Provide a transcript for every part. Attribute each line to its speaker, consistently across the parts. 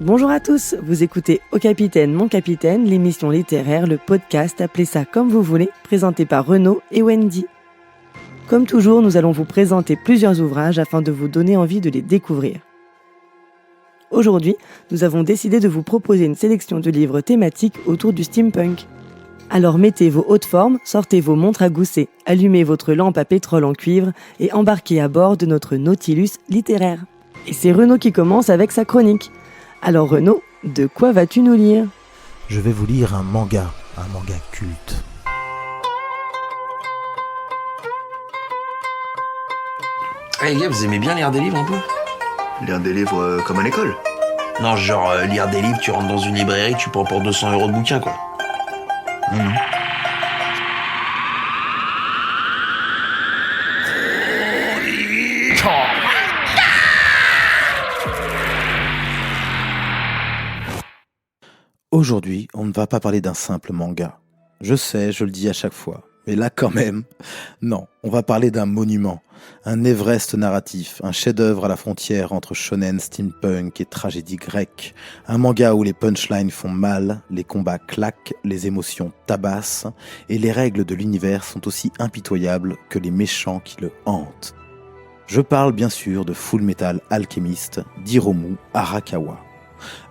Speaker 1: Bonjour à tous, vous écoutez Au Capitaine, Mon Capitaine, l'émission littéraire, le podcast, appelez ça comme vous voulez, présenté par Renaud et Wendy. Comme toujours, nous allons vous présenter plusieurs ouvrages afin de vous donner envie de les découvrir. Aujourd'hui, nous avons décidé de vous proposer une sélection de livres thématiques autour du steampunk. Alors mettez vos hautes formes, sortez vos montres à gousset, allumez votre lampe à pétrole en cuivre et embarquez à bord de notre Nautilus littéraire. Et c'est Renaud qui commence avec sa chronique. Alors Renaud, de quoi vas-tu nous lire ?
Speaker 2: Je vais vous lire un manga culte.
Speaker 3: Hey les gars, vous aimez bien lire des livres un peu ?
Speaker 4: Lire des livres comme à l'école.
Speaker 3: Non, genre lire des livres, tu rentres dans une librairie, tu prends pour 200 € de bouquin quoi.
Speaker 2: Aujourd'hui, on ne va pas parler d'un simple manga. Je sais, je le dis à chaque fois, mais là quand même, non, on va parler d'un monument, un Everest narratif, un chef-d'œuvre à la frontière entre shonen, steampunk et tragédie grecque, un manga où les punchlines font mal, les combats claquent, les émotions tabassent, et les règles de l'univers sont aussi impitoyables que les méchants qui le hantent. Je parle bien sûr de Fullmetal Alchemist d'Hiromu Arakawa.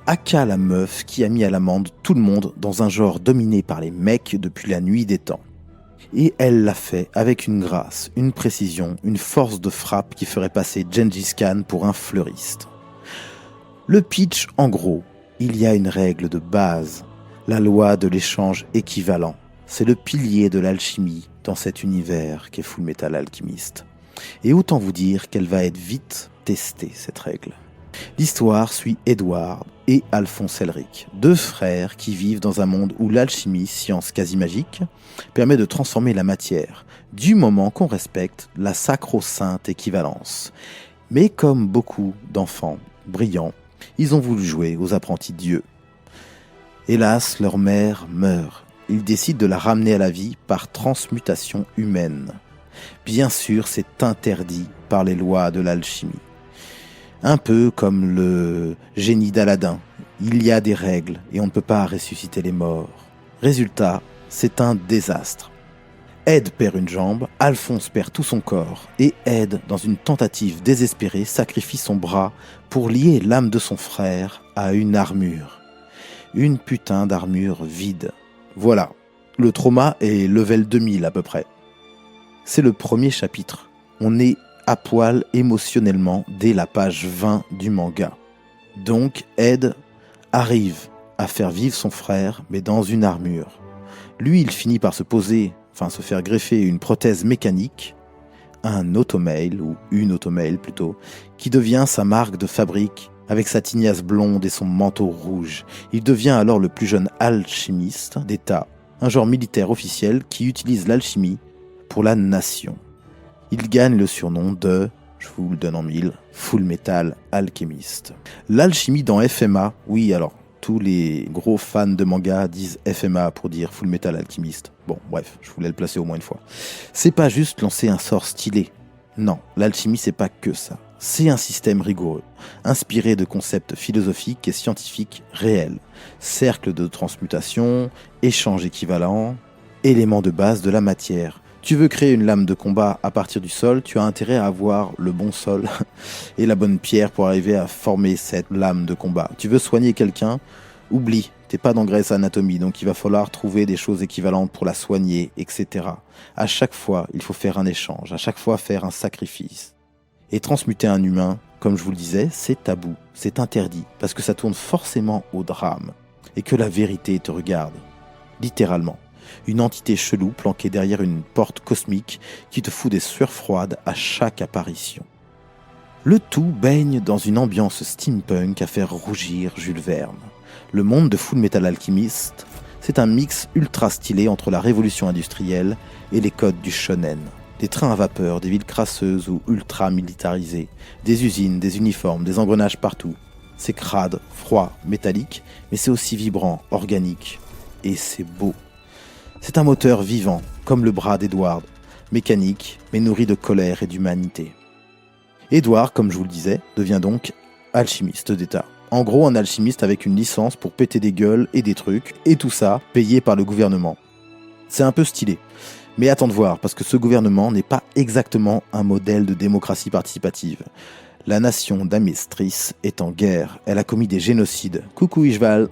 Speaker 2: Aka la meuf qui a mis à l'amende tout le monde dans un genre dominé par les mecs depuis la nuit des temps. Et elle l'a fait avec une grâce, une précision, une force de frappe qui ferait passer Gengis Khan pour un fleuriste. Le pitch, en gros, il y a une règle de base, la loi de l'échange équivalent. C'est le pilier de l'alchimie dans cet univers qu'est Fullmetal Alchemist. Et autant vous dire qu'elle va être vite testée, cette règle. L'histoire suit Edward et Alphonse Elric, deux frères qui vivent dans un monde où l'alchimie, science quasi magique, permet de transformer la matière, du moment qu'on respecte la sacro-sainte équivalence. Mais comme beaucoup d'enfants brillants, ils ont voulu jouer aux apprentis dieux. Hélas, leur mère meurt. Ils décident de la ramener à la vie par transmutation humaine. Bien sûr, c'est interdit par les lois de l'alchimie. Un peu comme le génie d'Aladin, il y a des règles et on ne peut pas ressusciter les morts. Résultat, c'est un désastre. Ed perd une jambe, Alphonse perd tout son corps et Ed, dans une tentative désespérée, sacrifie son bras pour lier l'âme de son frère à une armure. Une putain d'armure vide. Voilà, le trauma est level 2000 à peu près. C'est le premier chapitre. On est à poil émotionnellement dès la page 20 du manga. Donc Ed arrive à faire vivre son frère, mais dans une armure. Lui, il finit par se faire greffer une prothèse mécanique, un automail, ou une automail plutôt, qui devient sa marque de fabrique, avec sa tignasse blonde et son manteau rouge. Il devient alors le plus jeune alchimiste d'État, un genre militaire officiel qui utilise l'alchimie pour la nation. Il gagne le surnom de, je vous le donne en mille, Fullmetal Alchemist. L'alchimie dans FMA, oui alors, tous les gros fans de manga disent FMA pour dire Fullmetal Alchemist. Bon, bref, je voulais le placer au moins une fois. C'est pas juste lancer un sort stylé. Non, l'alchimie c'est pas que ça. C'est un système rigoureux, inspiré de concepts philosophiques et scientifiques réels. Cercle de transmutation, échange équivalent, éléments de base de la matière. Tu veux créer une lame de combat à partir du sol, tu as intérêt à avoir le bon sol et la bonne pierre pour arriver à former cette lame de combat. Tu veux soigner quelqu'un, oublie, t'es pas dans Grey's Anatomy, donc il va falloir trouver des choses équivalentes pour la soigner, etc. À chaque fois, il faut faire un échange, à chaque fois faire un sacrifice. Et transmuter un humain, comme je vous le disais, c'est tabou, c'est interdit, parce que ça tourne forcément au drame, et que la vérité te regarde, littéralement. Une entité chelou planquée derrière une porte cosmique qui te fout des sueurs froides à chaque apparition. Le tout baigne dans une ambiance steampunk à faire rougir Jules Verne. Le monde de Fullmetal Alchemist, c'est un mix ultra stylé entre la révolution industrielle et les codes du shonen. Des trains à vapeur, des villes crasseuses ou ultra militarisées, des usines, des uniformes, des engrenages partout. C'est crade, froid, métallique, mais c'est aussi vibrant, organique, et c'est beau. C'est un moteur vivant, comme le bras d'Edward, mécanique, mais nourri de colère et d'humanité. Edward, comme je vous le disais, devient donc alchimiste d'État. En gros, un alchimiste avec une licence pour péter des gueules et des trucs, et tout ça payé par le gouvernement. C'est un peu stylé. Mais attends de voir, parce que ce gouvernement n'est pas exactement un modèle de démocratie participative. La nation d'Amestris est en guerre, elle a commis des génocides. Coucou Ishval.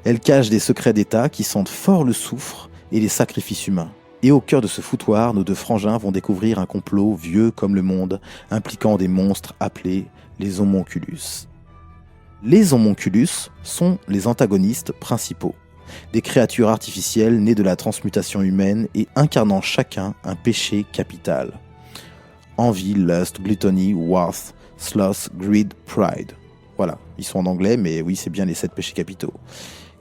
Speaker 2: Elle cache des secrets d'État qui sentent fort le soufre et les sacrifices humains. Et au cœur de ce foutoir, nos deux frangins vont découvrir un complot vieux comme le monde, impliquant des monstres appelés les homonculus. Les homonculus sont les antagonistes principaux, des créatures artificielles nées de la transmutation humaine et incarnant chacun un péché capital. Envie, lust, gluttony, wrath, sloth, greed, pride. Voilà, ils sont en anglais, mais oui, c'est bien les 7 péchés capitaux.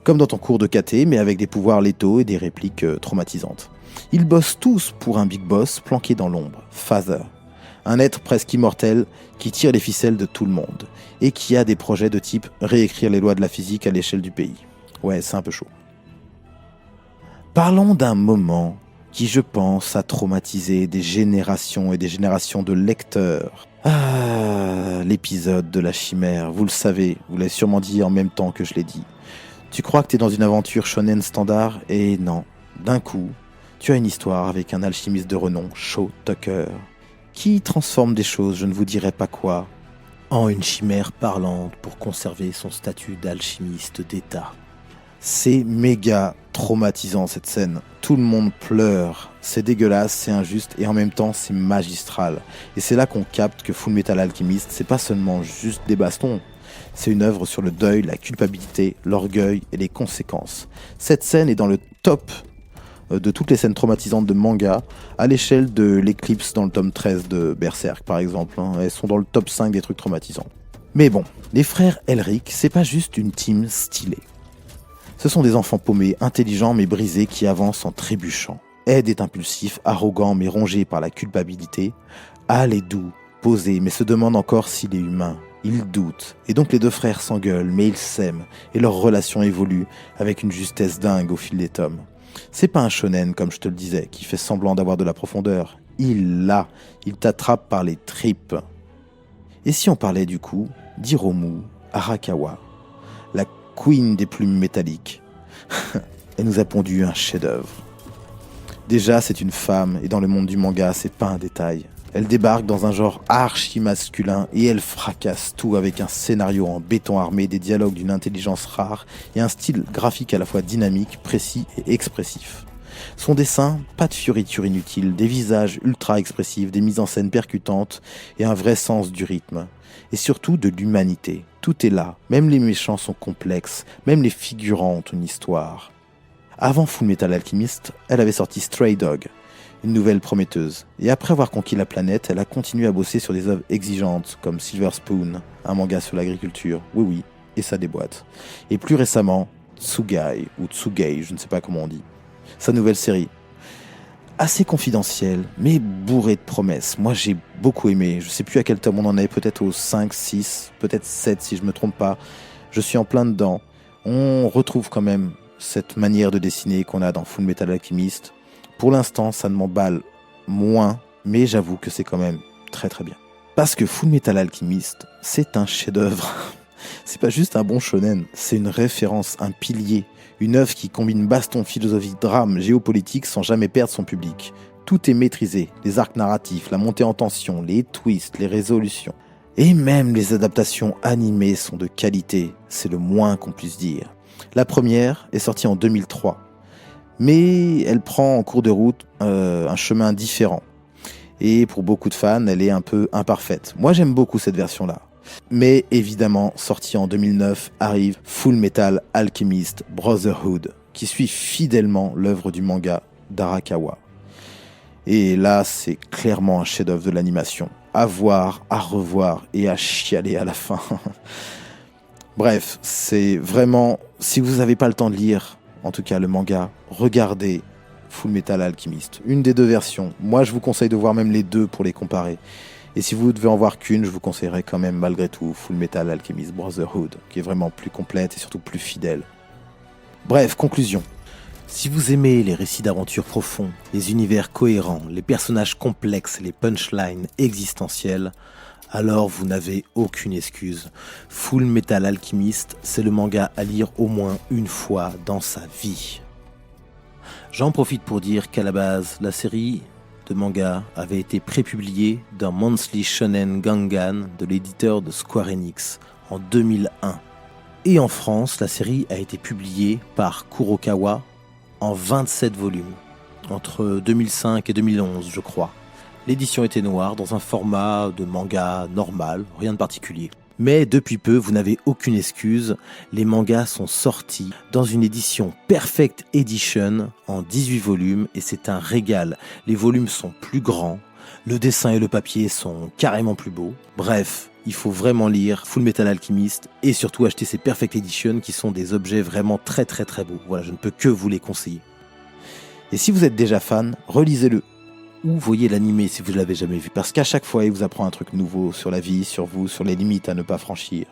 Speaker 2: Comme dans ton cours de KT, mais avec des pouvoirs létaux et des répliques traumatisantes. Ils bossent tous pour un big boss planqué dans l'ombre, Father. Un être presque immortel qui tire les ficelles de tout le monde et qui a des projets de type réécrire les lois de la physique à l'échelle du pays. Ouais, c'est un peu chaud. Parlons d'un moment qui, je pense, a traumatisé des générations et des générations de lecteurs. Ah, l'épisode de la chimère, vous le savez, vous l'avez sûrement dit en même temps que je l'ai dit. Tu crois que t'es dans une aventure shonen standard, et non, d'un coup, tu as une histoire avec un alchimiste de renom, Sho Tucker, qui transforme des choses, je ne vous dirai pas quoi, en une chimère parlante pour conserver son statut d'alchimiste d'État. C'est méga traumatisant cette scène. Tout le monde pleure. C'est dégueulasse, c'est injuste et en même temps c'est magistral. Et c'est là qu'on capte que Fullmetal Alchemist, c'est pas seulement juste des bastons. C'est une œuvre sur le deuil, la culpabilité, l'orgueil et les conséquences. Cette scène est dans le top de toutes les scènes traumatisantes de manga, à l'échelle de l'éclipse dans le tome 13 de Berserk par exemple. Elles sont dans le top 5 des trucs traumatisants. Mais bon, les frères Elric, c'est pas juste une team stylée. Ce sont des enfants paumés, intelligents mais brisés qui avancent en trébuchant. Ed est impulsif, arrogant mais rongé par la culpabilité. Hal est doux, posé mais se demande encore s'il est humain. Il doute, et donc les deux frères s'engueulent mais ils s'aiment et leur relation évolue avec une justesse dingue au fil des tomes. C'est pas un shonen comme je te le disais, qui fait semblant d'avoir de la profondeur. Il l'a, il t'attrape par les tripes. Et si on parlait du coup d'Hiromu Arakawa, la queen des plumes métalliques. Elle nous a pondu un chef-d'œuvre. Déjà, c'est une femme, et dans le monde du manga, c'est pas un détail. Elle débarque dans un genre archi-masculin, et elle fracasse tout avec un scénario en béton armé, des dialogues d'une intelligence rare, et un style graphique à la fois dynamique, précis et expressif. Son dessin, pas de fioritures inutiles, des visages ultra expressifs, des mises en scène percutantes, et un vrai sens du rythme. Et surtout de l'humanité. Tout est là, même les méchants sont complexes, même les figurants ont une histoire. Avant Fullmetal Alchemist, elle avait sorti Stray Dog, une nouvelle prometteuse. Et après avoir conquis la planète, elle a continué à bosser sur des œuvres exigeantes, comme Silver Spoon, un manga sur l'agriculture, oui, et ça déboîte. Et plus récemment, Tsugai, ou Tsugei, je ne sais pas comment on dit. Sa nouvelle série. Assez confidentielle, mais bourrée de promesses. Moi, j'ai beaucoup aimé. Je sais plus à quel tome on en est, peut-être au 5, 6, peut-être 7 si je me trompe pas. Je suis en plein dedans. On retrouve quand même cette manière de dessiner qu'on a dans Fullmetal Alchemist. Pour l'instant, ça ne m'emballe moins, mais j'avoue que c'est quand même très très bien. Parce que Fullmetal Alchemist, c'est un chef-d'œuvre. C'est pas juste un bon shonen, c'est une référence, un pilier. Une œuvre qui combine baston, philosophie, drame, géopolitique sans jamais perdre son public. Tout est maîtrisé, les arcs narratifs, la montée en tension, les twists, les résolutions. Et même les adaptations animées sont de qualité, c'est le moins qu'on puisse dire. La première est sortie en 2003, mais elle prend en cours de route un chemin différent. Et pour beaucoup de fans, elle est un peu imparfaite. Moi j'aime beaucoup cette version-là. Mais évidemment, sorti en 2009, arrive Fullmetal Alchemist Brotherhood, qui suit fidèlement l'œuvre du manga d'Arakawa. Et là, c'est clairement un chef-d'œuvre de l'animation. À voir, à revoir et à chialer à la fin. Bref, c'est vraiment... Si vous n'avez pas le temps de lire, en tout cas le manga, regardez Fullmetal Alchemist. Une des deux versions. Moi, je vous conseille de voir même les deux pour les comparer. Et si vous devez en voir qu'une, je vous conseillerais quand même malgré tout Fullmetal Alchemist Brotherhood, qui est vraiment plus complète et surtout plus fidèle. Bref, conclusion. Si vous aimez les récits d'aventure profonds, les univers cohérents, les personnages complexes et les punchlines existentielles, Alors vous n'avez aucune excuse. Full Metal Alchemist, c'est le manga à lire au moins une fois dans sa vie. J'en profite pour dire qu'à la base, la série de manga avait été prépubliée dans Monthly Shonen Gangan de l'éditeur de Square Enix en 2001. Et en France, la série a été publiée par Kurokawa en 27 volumes, entre 2005 et 2011 je crois. L'édition était noire dans un format de manga normal, rien de particulier. Mais depuis peu, vous n'avez aucune excuse, les mangas sont sortis dans une édition Perfect Edition en 18 volumes et c'est un régal. Les volumes sont plus grands, le dessin et le papier sont carrément plus beaux. Bref, il faut vraiment lire Full Metal Alchemist et surtout acheter ces Perfect Edition qui sont des objets vraiment très très très beaux. Voilà, je ne peux que vous les conseiller. Et si vous êtes déjà fan, relisez-le. Ou voyez l'animé si vous ne l'avez jamais vu, parce qu'à chaque fois il vous apprend un truc nouveau sur la vie, sur vous, sur les limites à ne pas franchir.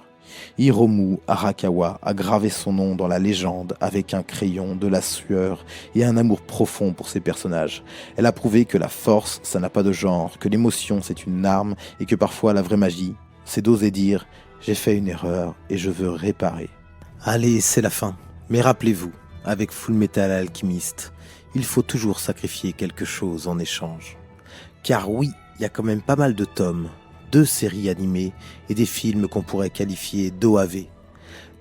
Speaker 2: Hiromu Arakawa a gravé son nom dans la légende avec un crayon, de la sueur et un amour profond pour ses personnages. Elle a prouvé que la force, ça n'a pas de genre, que l'émotion c'est une arme et que parfois la vraie magie, c'est d'oser dire « j'ai fait une erreur et je veux réparer ». Allez, c'est la fin, mais rappelez-vous, avec Full Metal Alchemist, il faut toujours sacrifier quelque chose en échange. Car oui, il y a quand même pas mal de tomes, 2 séries animées et des films qu'on pourrait qualifier d'OAV.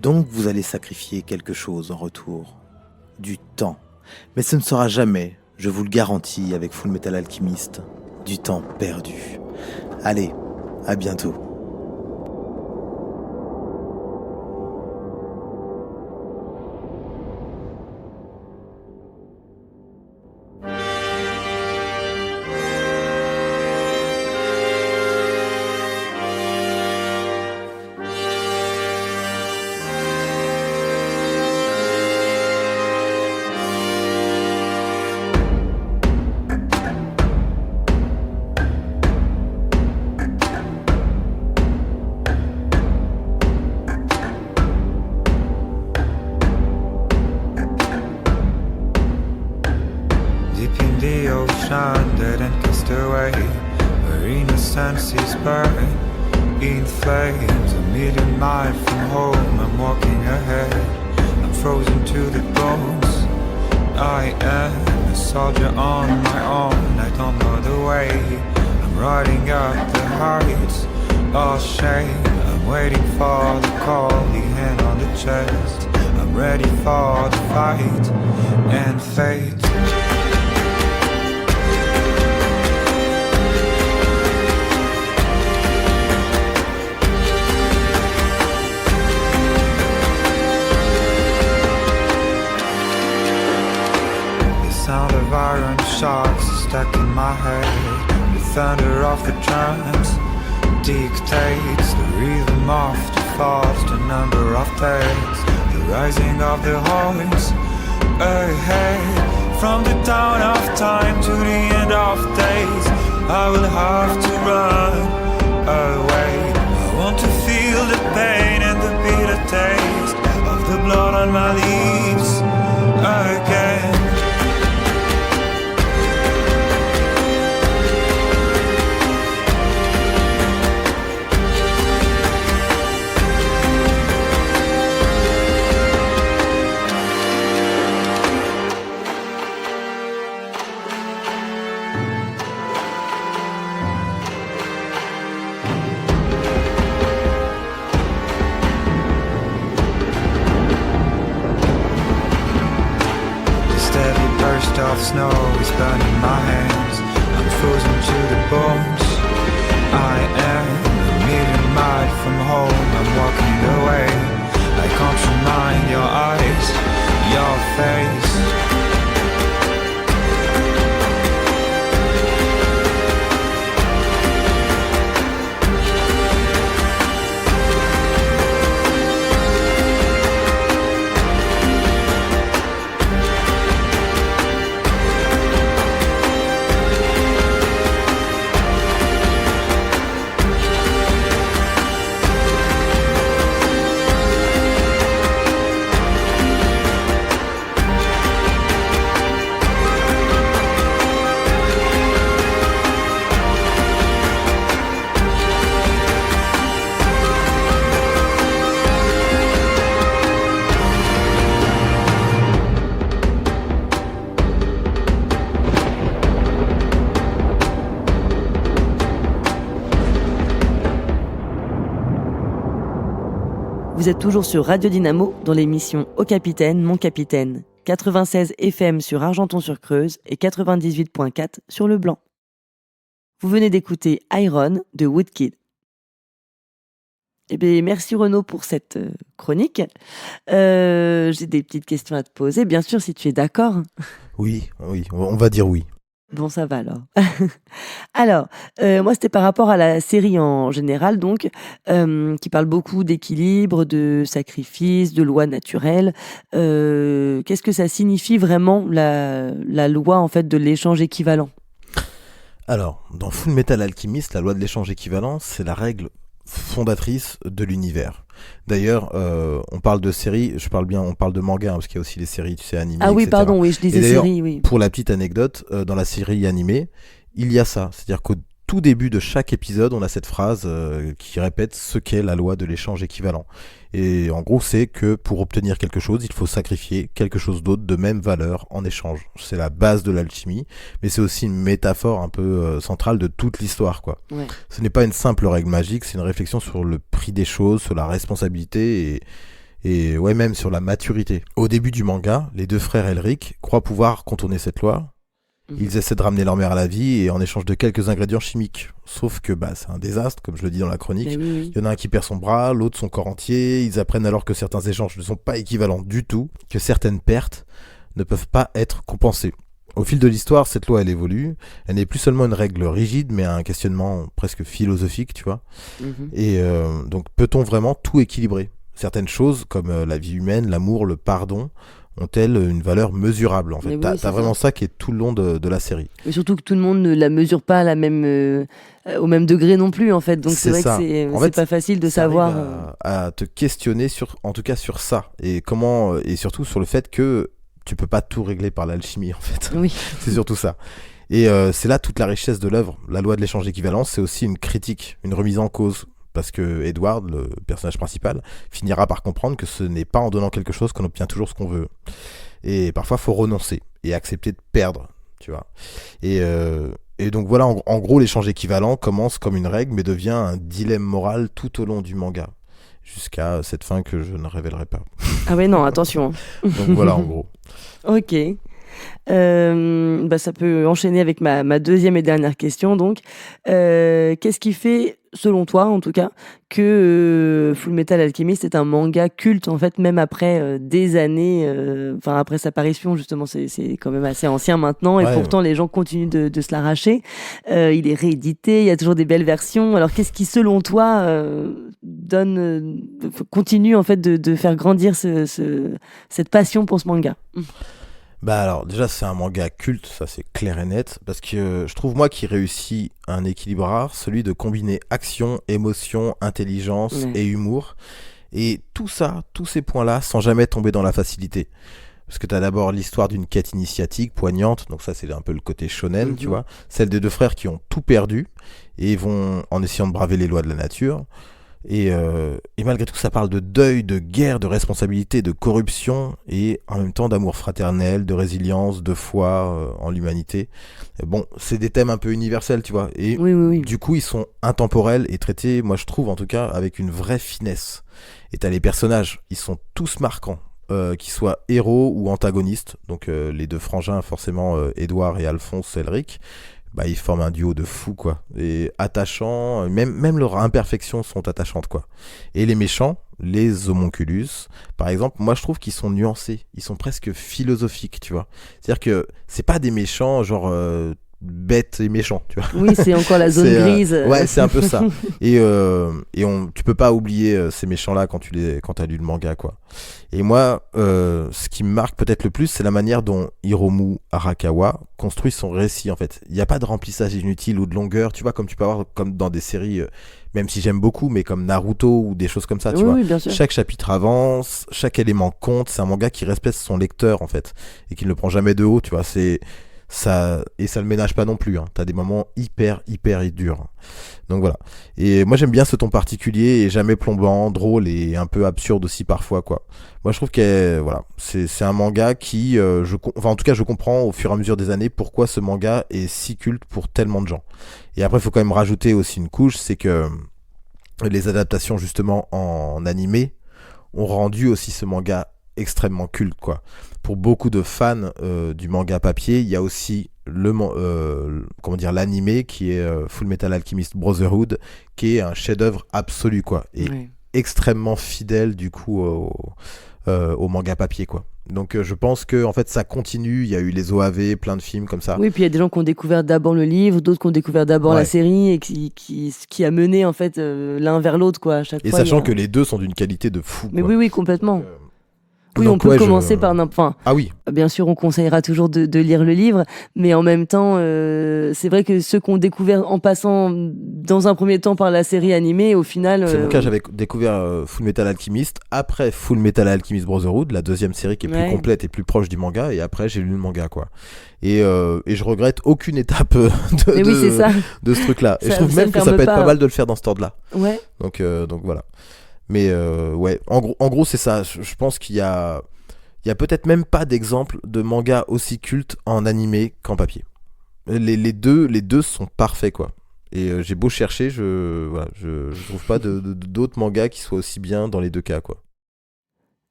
Speaker 2: Donc vous allez sacrifier quelque chose en retour. Du temps. Mais ce ne sera jamais, je vous le garantis avec Full Metal Alchemist, du temps perdu. Allez, à bientôt.
Speaker 4: The ocean dead and cast away, where innocence is burned in flames. A million miles from home, I'm walking ahead, I'm frozen to the bones. I am a soldier on my own, I don't know the way. I'm riding up the heights, all shame. I'm waiting for the call, the hand on the chest. I'm ready for the fight and fate. Sound of iron sharks stuck in my head. The thunder of the drums dictates the rhythm of the thoughts, the number of days, the rising of the horns ahead. From the dawn of time to the end of days, I will have to run away. I want to feel the pain and the bitter taste of the blood on my lips again. Of snow is burning my hands, I'm frozen to the bones. I am a million miles from home, I'm walking away. I can't remind your eyes, your face.
Speaker 1: Vous êtes toujours sur Radio Dynamo dans l'émission Au Capitaine, mon capitaine. 96 FM sur Argenton-sur-Creuse et 98.4 sur Le Blanc. Vous venez d'écouter Iron de Woodkid. Eh bien, merci Renaud pour cette chronique. J'ai des petites questions à te poser, bien sûr, si tu es d'accord.
Speaker 2: Oui, on va dire oui.
Speaker 1: Bon, ça va alors. Alors, moi, c'était par rapport à la série en général, donc, qui parle beaucoup d'équilibre, de sacrifice, de lois naturelles. Qu'est-ce que ça signifie vraiment, la loi, en fait, de l'échange équivalent ?
Speaker 2: Alors, dans Full Metal Alchemist, la loi de l'échange équivalent, c'est la règle fondatrice de l'univers. D'ailleurs, on parle de séries, on parle de manga, hein, parce qu'il y a aussi les séries, tu sais, animées,
Speaker 1: Ah oui,
Speaker 2: etc.
Speaker 1: pardon, oui, je disais séries, oui.
Speaker 2: Pour la petite anecdote, dans la série animée, il y a ça. C'est-à-dire qu'au tout début de chaque épisode, on a cette phrase qui répète ce qu'est la loi de l'échange équivalent. Et en gros, c'est que pour obtenir quelque chose, il faut sacrifier quelque chose d'autre de même valeur en échange. C'est la base de l'alchimie, mais c'est aussi une métaphore un peu centrale de toute l'histoire, quoi.
Speaker 1: Ouais.
Speaker 2: Ce n'est pas une simple règle magique, c'est une réflexion sur le prix des choses, sur la responsabilité et ouais, même sur la maturité. Au début du manga, les deux frères Elric croient pouvoir contourner cette loi. Ils essaient de ramener leur mère à la vie et en échange de quelques ingrédients chimiques. Sauf que c'est un désastre, comme je le dis dans la chronique.
Speaker 1: Oui.
Speaker 2: Il y en a un qui perd son bras, l'autre son corps entier. Ils apprennent alors que certains échanges ne sont pas équivalents du tout, que certaines pertes ne peuvent pas être compensées. Au fil de l'histoire, cette loi, elle évolue. Elle n'est plus seulement une règle rigide, mais un questionnement presque philosophique, tu vois. Et donc, peut-on vraiment tout équilibrer ? Certaines choses, comme la vie humaine, l'amour, le pardon, ont-elles une valeur mesurable en fait. T'as vraiment ça qui est tout le long de la série.
Speaker 1: Mais surtout que tout le monde ne la mesure pas à la même, au même degré non plus en fait. Donc c'est vrai
Speaker 2: ça.
Speaker 1: que c'est pas facile de savoir.
Speaker 2: À te questionner en tout cas sur ça et surtout sur le fait que tu peux pas tout régler par l'alchimie en fait.
Speaker 1: Oui.
Speaker 2: C'est surtout ça. Et c'est là toute la richesse de l'œuvre. La loi de l'échange d'équivalence, c'est aussi une critique, une remise en cause. Parce que Edward, le personnage principal, finira par comprendre que ce n'est pas en donnant quelque chose qu'on obtient toujours ce qu'on veut. Et parfois, il faut renoncer et accepter de perdre, tu vois. Et donc voilà, en gros, l'échange équivalent commence comme une règle, mais devient un dilemme moral tout au long du manga. Jusqu'à cette fin que je ne révélerai pas.
Speaker 1: Ah ouais, non, attention.
Speaker 2: Donc voilà, en gros.
Speaker 1: Ok. Ça peut enchaîner avec ma deuxième et dernière question. Donc, qu'est-ce qui fait, selon toi en tout cas, que Full Metal Alchemist est un manga culte en fait, même après des années, après sa parution justement, c'est quand même assez ancien maintenant et pourtant les gens continuent de se l'arracher. Il est réédité, il y a toujours des belles versions. Alors qu'est-ce qui, selon toi, continue en fait de faire grandir cette passion pour ce manga?
Speaker 2: Alors déjà c'est un manga culte, ça c'est clair et net, parce que je trouve moi qu'il réussit un équilibre rare, celui de combiner action, émotion, intelligence et humour, et tout ça, tous ces points-là, sans jamais tomber dans la facilité. Parce que t'as d'abord l'histoire d'une quête initiatique poignante, donc ça c'est un peu le côté shonen, tu vois, celle des deux frères qui ont tout perdu, et vont en essayant de braver les lois de la nature. Et malgré tout, ça parle de deuil, de guerre, de responsabilité, de corruption et en même temps d'amour fraternel, de résilience, de foi en l'humanité. Bon, c'est des thèmes un peu universels, tu vois. Et du coup, ils sont intemporels et traités, moi je trouve en tout cas, avec une vraie finesse. Et t'as les personnages, ils sont tous marquants, qu'ils soient héros ou antagonistes. Donc les deux frangins, forcément, Edward et Alphonse Elric. Ils forment un duo de fous, quoi. Et attachants, même leurs imperfections sont attachantes, quoi. Et les méchants, les homunculus, par exemple, moi je trouve qu'ils sont nuancés. Ils sont presque philosophiques, tu vois. C'est-à-dire que c'est pas des méchants, genre bêtes et méchants, tu vois.
Speaker 1: Oui, c'est encore la zone grise.
Speaker 2: Ouais, c'est un peu ça. Et tu peux pas oublier ces méchants-là quand t'as lu le manga, quoi. Et moi, ce qui me marque peut-être le plus, c'est la manière dont Hiromu Arakawa construit son récit, en fait. Il n'y a pas de remplissage inutile ou de longueur, tu vois, comme tu peux avoir comme dans des séries, même si j'aime beaucoup, mais comme Naruto ou des choses comme ça, tu vois.
Speaker 1: Oui, bien sûr.
Speaker 2: Chaque chapitre avance, chaque élément compte. C'est un manga qui respecte son lecteur, en fait, et qui ne le prend jamais de haut, tu vois. Ça le ménage pas non plus, hein. T'as des moments hyper durs, donc voilà. Et moi j'aime bien ce ton particulier et jamais plombant, drôle et un peu absurde aussi parfois, quoi. Moi je trouve que voilà, c'est un manga qui en tout cas je comprends au fur et à mesure des années pourquoi ce manga est si culte pour tellement de gens. Et après il faut quand même rajouter aussi une couche, c'est que les adaptations justement en animé ont rendu aussi ce manga extrêmement culte, quoi. Pour beaucoup de fans du manga papier, il y a aussi l'animé qui est Full Metal Alchemist Brotherhood, qui est un chef-d'œuvre absolu, quoi, et extrêmement fidèle du coup au manga papier, quoi. Donc je pense que en fait ça continue, il y a eu les OAV, plein de films comme ça.
Speaker 1: Oui, puis il y a des gens qui ont découvert d'abord le livre, d'autres qui ont découvert d'abord la série, et qui a mené en fait l'un vers l'autre, quoi, à chaque fois.
Speaker 2: Et sachant que les deux sont d'une qualité de fou,
Speaker 1: mais
Speaker 2: quoi.
Speaker 1: oui, complètement. Oui,
Speaker 2: donc,
Speaker 1: on peut commencer par n'importe.
Speaker 2: Ah oui.
Speaker 1: Bien sûr, on conseillera toujours de lire le livre, mais en même temps, c'est vrai que ceux qui ont découvert en passant dans un premier temps par la série animée, au final.
Speaker 2: C'est mon cas, j'avais découvert Full Metal Alchemist, après Full Metal Alchemist Brotherhood, la deuxième série qui est plus complète et plus proche du manga, et après j'ai lu le manga, quoi. Et je regrette aucune étape de ce truc-là. Et je trouve même que ça peut être pas mal de le faire dans cet ordre-là.
Speaker 1: Ouais.
Speaker 2: Donc voilà. Mais en gros c'est ça. Je pense qu'il y a peut-être même pas d'exemple de manga aussi culte en animé qu'en papier. Les deux sont parfaits, quoi. Et j'ai beau chercher, je trouve pas d'autres mangas qui soient aussi bien dans les deux cas, quoi.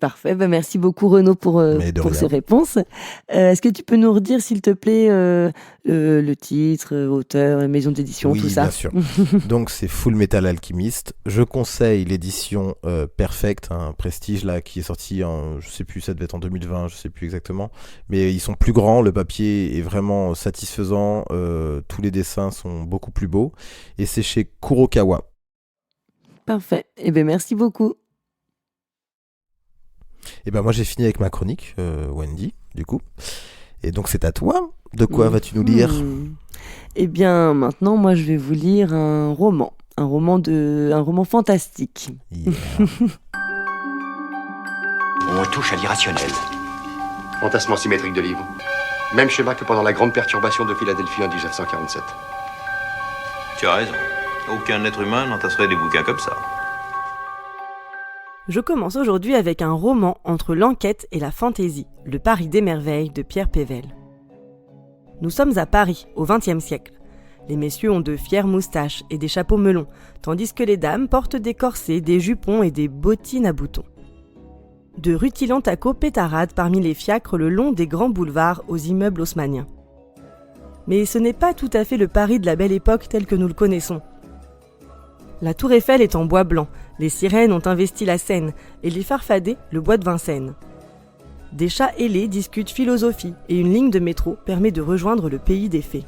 Speaker 1: Parfait, merci beaucoup Renaud pour ces réponses. Est-ce que tu peux nous redire s'il te plaît le titre, auteur, maison d'édition, tout ça?
Speaker 2: Oui, bien sûr. Donc c'est Full Metal Alchemist. Je conseille l'édition Perfect, un Prestige là, qui est sorti je sais plus, ça devait être en 2020, je sais plus exactement. Mais ils sont plus grands, le papier est vraiment satisfaisant, tous les dessins sont beaucoup plus beaux. Et c'est chez Kurokawa.
Speaker 1: Parfait, merci beaucoup.
Speaker 2: Et moi j'ai fini avec ma chronique, Wendy, du coup. Et donc c'est à toi. De quoi vas-tu nous lire?
Speaker 1: Maintenant moi je vais vous lire un roman fantastique.
Speaker 2: Yeah.
Speaker 5: On touche à l'irrationnel.
Speaker 6: Entassement symétrique de livres. Même schéma que pendant la grande perturbation de Philadelphie en 1947.
Speaker 5: Tu as raison. Aucun être humain n'entasserait des bouquins comme ça.
Speaker 1: Je commence aujourd'hui avec un roman entre l'enquête et la fantaisie, Le Paris des merveilles de Pierre Pével. Nous sommes à Paris, au XXe siècle. Les messieurs ont de fières moustaches et des chapeaux melons, tandis que les dames portent des corsets, des jupons et des bottines à boutons. De rutilants tacos pétaradent parmi les fiacres le long des grands boulevards aux immeubles haussmanniens. Mais ce n'est pas tout à fait le Paris de la belle époque tel que nous le connaissons. La tour Eiffel est en bois blanc, les sirènes ont investi la Seine et les farfadets le bois de Vincennes. Des chats ailés discutent philosophie et une ligne de métro permet de rejoindre le pays des fées.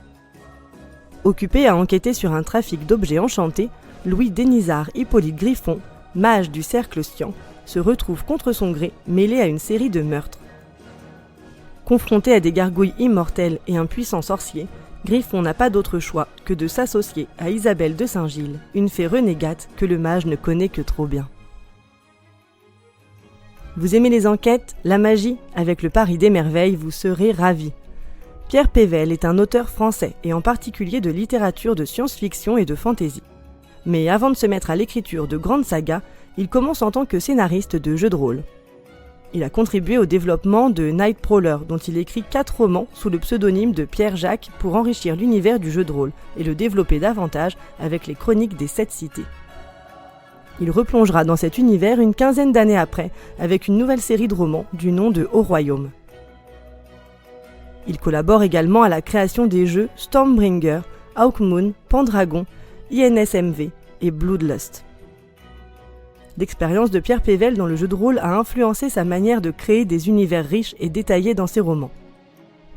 Speaker 1: Occupé à enquêter sur un trafic d'objets enchantés, Louis Denisard Hippolyte Griffon, mage du cercle Sian, se retrouve contre son gré mêlé à une série de meurtres. Confronté à des gargouilles immortelles et un puissant sorcier, Griffon n'a pas d'autre choix que de s'associer à Isabelle de Saint-Gilles, une fée renégate que le mage ne connaît que trop bien. Vous aimez les enquêtes, la magie? Avec Le Paris des merveilles, vous serez ravis. Pierre Pével est un auteur français et en particulier de littérature de science-fiction et de fantasy. Mais avant de se mettre à l'écriture de grandes sagas, il commence en tant que scénariste de jeux de rôle. Il a contribué au développement de Nightcrawler, dont il écrit 4 romans sous le pseudonyme de Pierre Jacques pour enrichir l'univers du jeu de rôle et le développer davantage avec les chroniques des 7 cités. Il replongera dans cet univers une quinzaine d'années après avec une nouvelle série de romans du nom de Au Royaume. Il collabore également à la création des jeux Stormbringer, Hawkmoon, Pendragon, INSMV et Bloodlust. L'expérience de Pierre Pével dans le jeu de rôle a influencé sa manière de créer des univers riches et détaillés dans ses romans.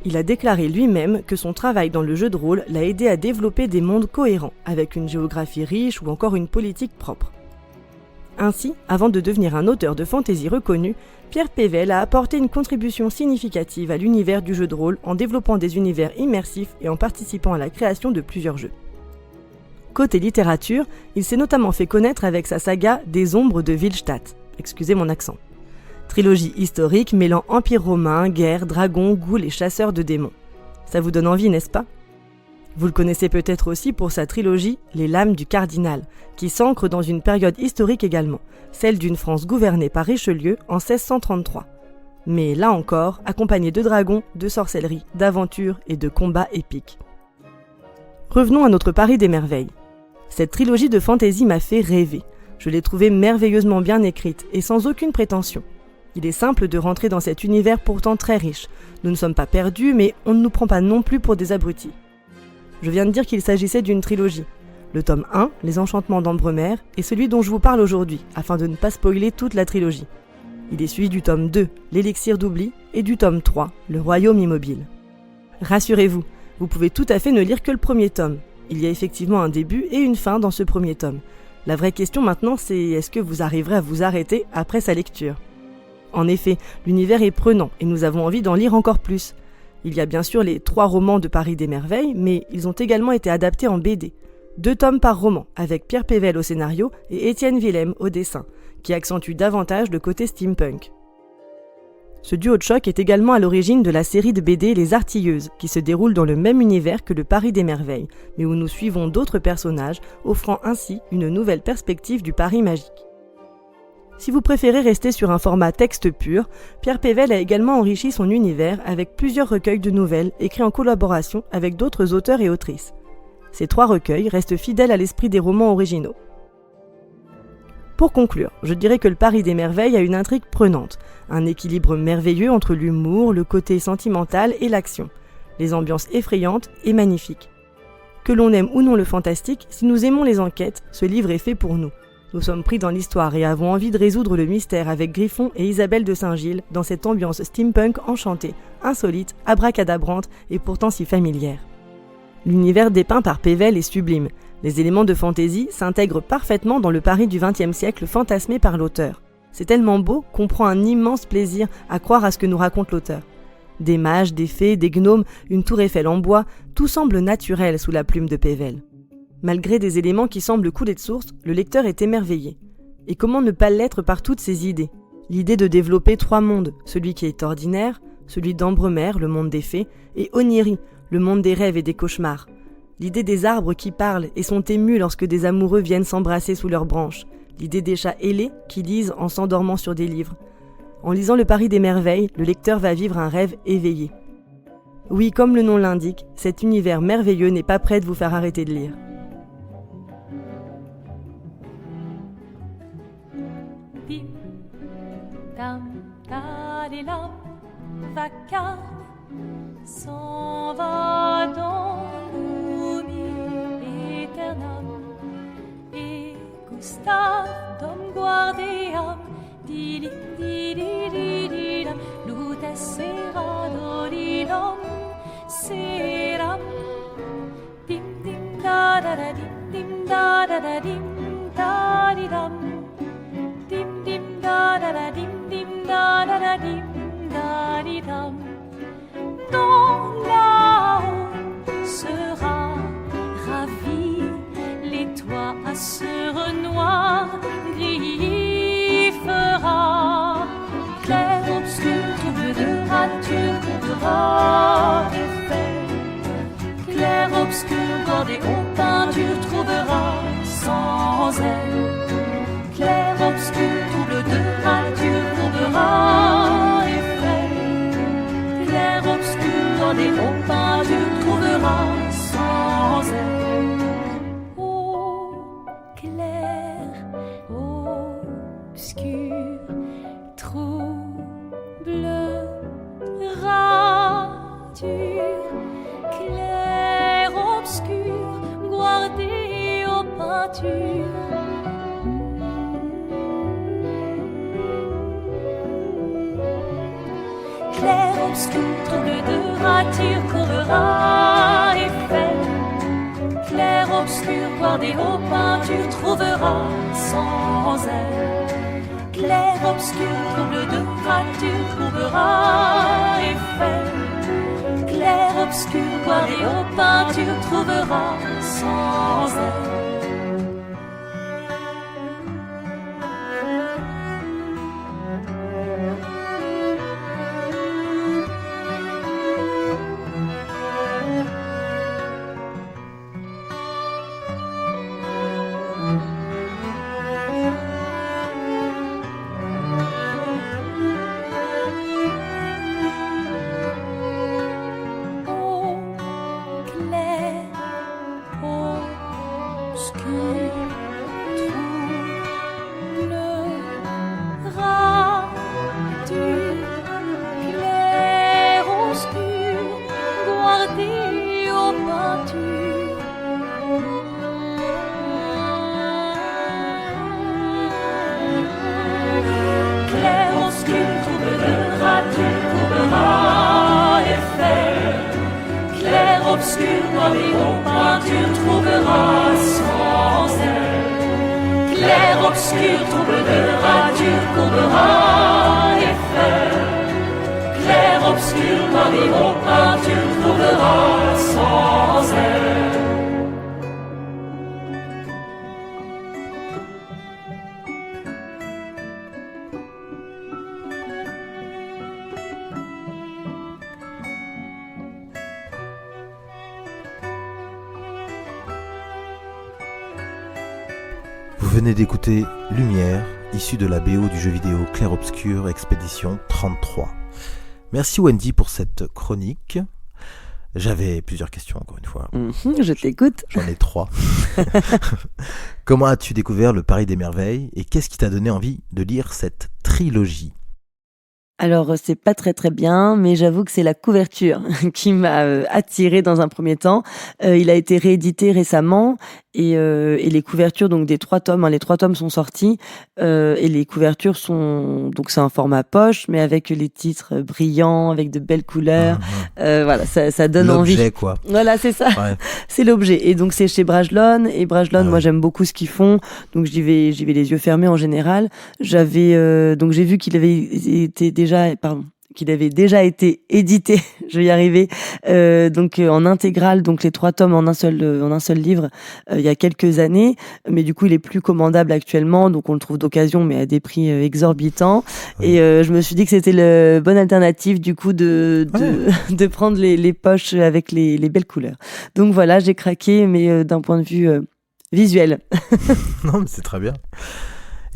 Speaker 1: Il a déclaré lui-même que son travail dans le jeu de rôle l'a aidé à développer des mondes cohérents, avec une géographie riche ou encore une politique propre. Ainsi, avant de devenir un auteur de fantasy reconnu, Pierre Pével a apporté une contribution significative à l'univers du jeu de rôle en développant des univers immersifs et en participant à la création de plusieurs jeux. Côté littérature, il s'est notamment fait connaître avec sa saga Des ombres de Willstadt, excusez mon accent. Trilogie historique mêlant empire romain, guerre, dragons, ghouls et chasseurs de démons. Ça vous donne envie, n'est-ce pas? Vous le connaissez peut-être aussi pour sa trilogie Les Lames du Cardinal, qui s'ancre dans une période historique également, celle d'une France gouvernée par Richelieu en 1633. Mais là encore, accompagnée de dragons, de sorcellerie, d'aventures et de combats épiques. Revenons à notre Paris des merveilles. Cette trilogie de fantasy m'a fait rêver. Je l'ai trouvée merveilleusement bien écrite et sans aucune prétention. Il est simple de rentrer dans cet univers pourtant très riche. Nous ne sommes pas perdus, mais on ne nous prend pas non plus pour des abrutis. Je viens de dire qu'il s'agissait d'une trilogie. Le tome 1, Les Enchantements d'Ambremer, est celui dont je vous parle aujourd'hui, afin de ne pas spoiler toute la trilogie. Il est suivi du tome 2, L'Élixir d'Oubli, et du tome 3, Le Royaume Immobile. Rassurez-vous, vous pouvez tout à fait ne lire que le premier tome. Il y a effectivement un début et une fin dans ce premier tome. La vraie question maintenant, c'est est-ce que vous arriverez à vous arrêter après sa lecture ? En effet, l'univers est prenant et nous avons envie d'en lire encore plus. Il y a bien sûr les 3 romans de Paris des Merveilles, mais ils ont également été adaptés en BD. 2 tomes par roman, avec Pierre Pével au scénario et Étienne Willem au dessin, qui accentue davantage le côté steampunk. Ce duo de choc est également à l'origine de la série de BD Les Artilleuses, qui se déroule dans le même univers que le Paris des Merveilles, mais où nous suivons d'autres personnages, offrant ainsi une nouvelle perspective du Paris magique. Si vous préférez rester sur un format texte pur, Pierre Pével a également enrichi son univers avec plusieurs recueils de nouvelles écrits en collaboration avec d'autres auteurs et autrices. Ces 3 recueils restent fidèles à l'esprit des romans originaux. Pour conclure, je dirais que le Paris des Merveilles a une intrigue prenante, un équilibre merveilleux entre l'humour, le côté sentimental et l'action, les ambiances effrayantes et magnifiques. Que l'on aime ou non le fantastique, si nous aimons les enquêtes, ce livre est fait pour nous. Nous sommes pris dans l'histoire et avons envie de résoudre le mystère avec Griffon et Isabelle de Saint-Gilles dans cette ambiance steampunk enchantée, insolite, abracadabrante et pourtant si familière. L'univers dépeint par Pével est sublime. Les éléments de fantaisie s'intègrent parfaitement dans le Paris du XXe siècle fantasmé par l'auteur. C'est tellement beau qu'on prend un immense plaisir à croire à ce que nous raconte l'auteur. Des mages, des fées, des gnomes, une tour Eiffel en bois, tout semble naturel sous la plume de Pével. Malgré des éléments qui semblent couler de source, le lecteur est émerveillé. Et comment ne pas l'être par toutes ces idées ? L'idée de développer 3 mondes, celui qui est ordinaire, celui d'Ambremer, le monde des fées, et Oniri, le monde des rêves et des cauchemars. L'idée des arbres qui parlent et sont émus lorsque des amoureux viennent s'embrasser sous leurs branches. L'idée des chats ailés qui lisent en s'endormant sur des livres. En lisant le Paris des Merveilles, le lecteur va vivre un rêve éveillé. Oui, comme le nom l'indique, cet univers merveilleux n'est pas prêt de vous faire arrêter de lire.
Speaker 7: Dim, dam, dadilam, vacarme s'en va dans l'oubli éternel. Et Gustave, dom guardiam, dilim, didididilam, lutes sera dodilom, seram. Dim, dim, da da da, dim, da da da, dim, da di dam. Dim dim da da da dim dim da da da dim da di dam. Dans là-haut sera ravi, les toits à sœur noir gris fera. Clair, obscur, trouble de rature, contera effet. Clair, obscur, bordé aux peintures, trouvera sans elle. Clair, obscur, trouble de rature, courbera effet. Clair, obscur, bordé aux peintures, trouvera sans elle. Ô clair, obscur, trouble, rature. Clair, obscur, guardé aux peintures. Clair, obscur, trouble de rature, courbera effet. Clair, obscur, bordé aux peintures, trouvera sans elle. Clair, obscur, trouble de rature, courbera effet. Clair, obscur, bordé aux peintures, trouvera sans elle. obscur trouble de rature courbera et fait. Clair obscur par des hauts pins tu le trouveras sans air.
Speaker 2: Vous venez d'écouter Lumière, issue de la BO du jeu vidéo Clair Obscur Expédition 33. Merci Wendy pour cette chronique. J'avais plusieurs questions encore une fois.
Speaker 1: Je t'écoute.
Speaker 2: J'en ai 3. Comment as-tu découvert le Paris des Merveilles et qu'est-ce qui t'a donné envie de lire cette trilogie ?
Speaker 1: Alors, c'est pas très très bien, mais j'avoue que c'est la couverture qui m'a attirée dans un premier temps. Il a été réédité récemment et les couvertures donc des 3 tomes, les 3 tomes sont sortis et les couvertures sont donc c'est un format poche, mais avec les titres brillants, avec de belles couleurs. Voilà, ça donne envie.
Speaker 2: L'objet quoi.
Speaker 1: Voilà, c'est ça.
Speaker 2: Ouais.
Speaker 1: C'est l'objet. Et donc c'est chez Brajlon. Et Brajlon, moi j'aime beaucoup ce qu'ils font. Donc j'y vais les yeux fermés en général. Donc j'ai vu qu'il avait déjà été édité, je vais y arriver, donc en intégrale, donc les 3 tomes en un seul livre, il y a quelques années, mais du coup il est plus commandable actuellement, donc on le trouve d'occasion, mais à des prix exorbitants. Oui. Et je me suis dit que c'était la bonne alternative du coup de prendre les poches avec les belles couleurs. Donc voilà, j'ai craqué, mais d'un point de vue visuel.
Speaker 2: Non, mais c'est très bien.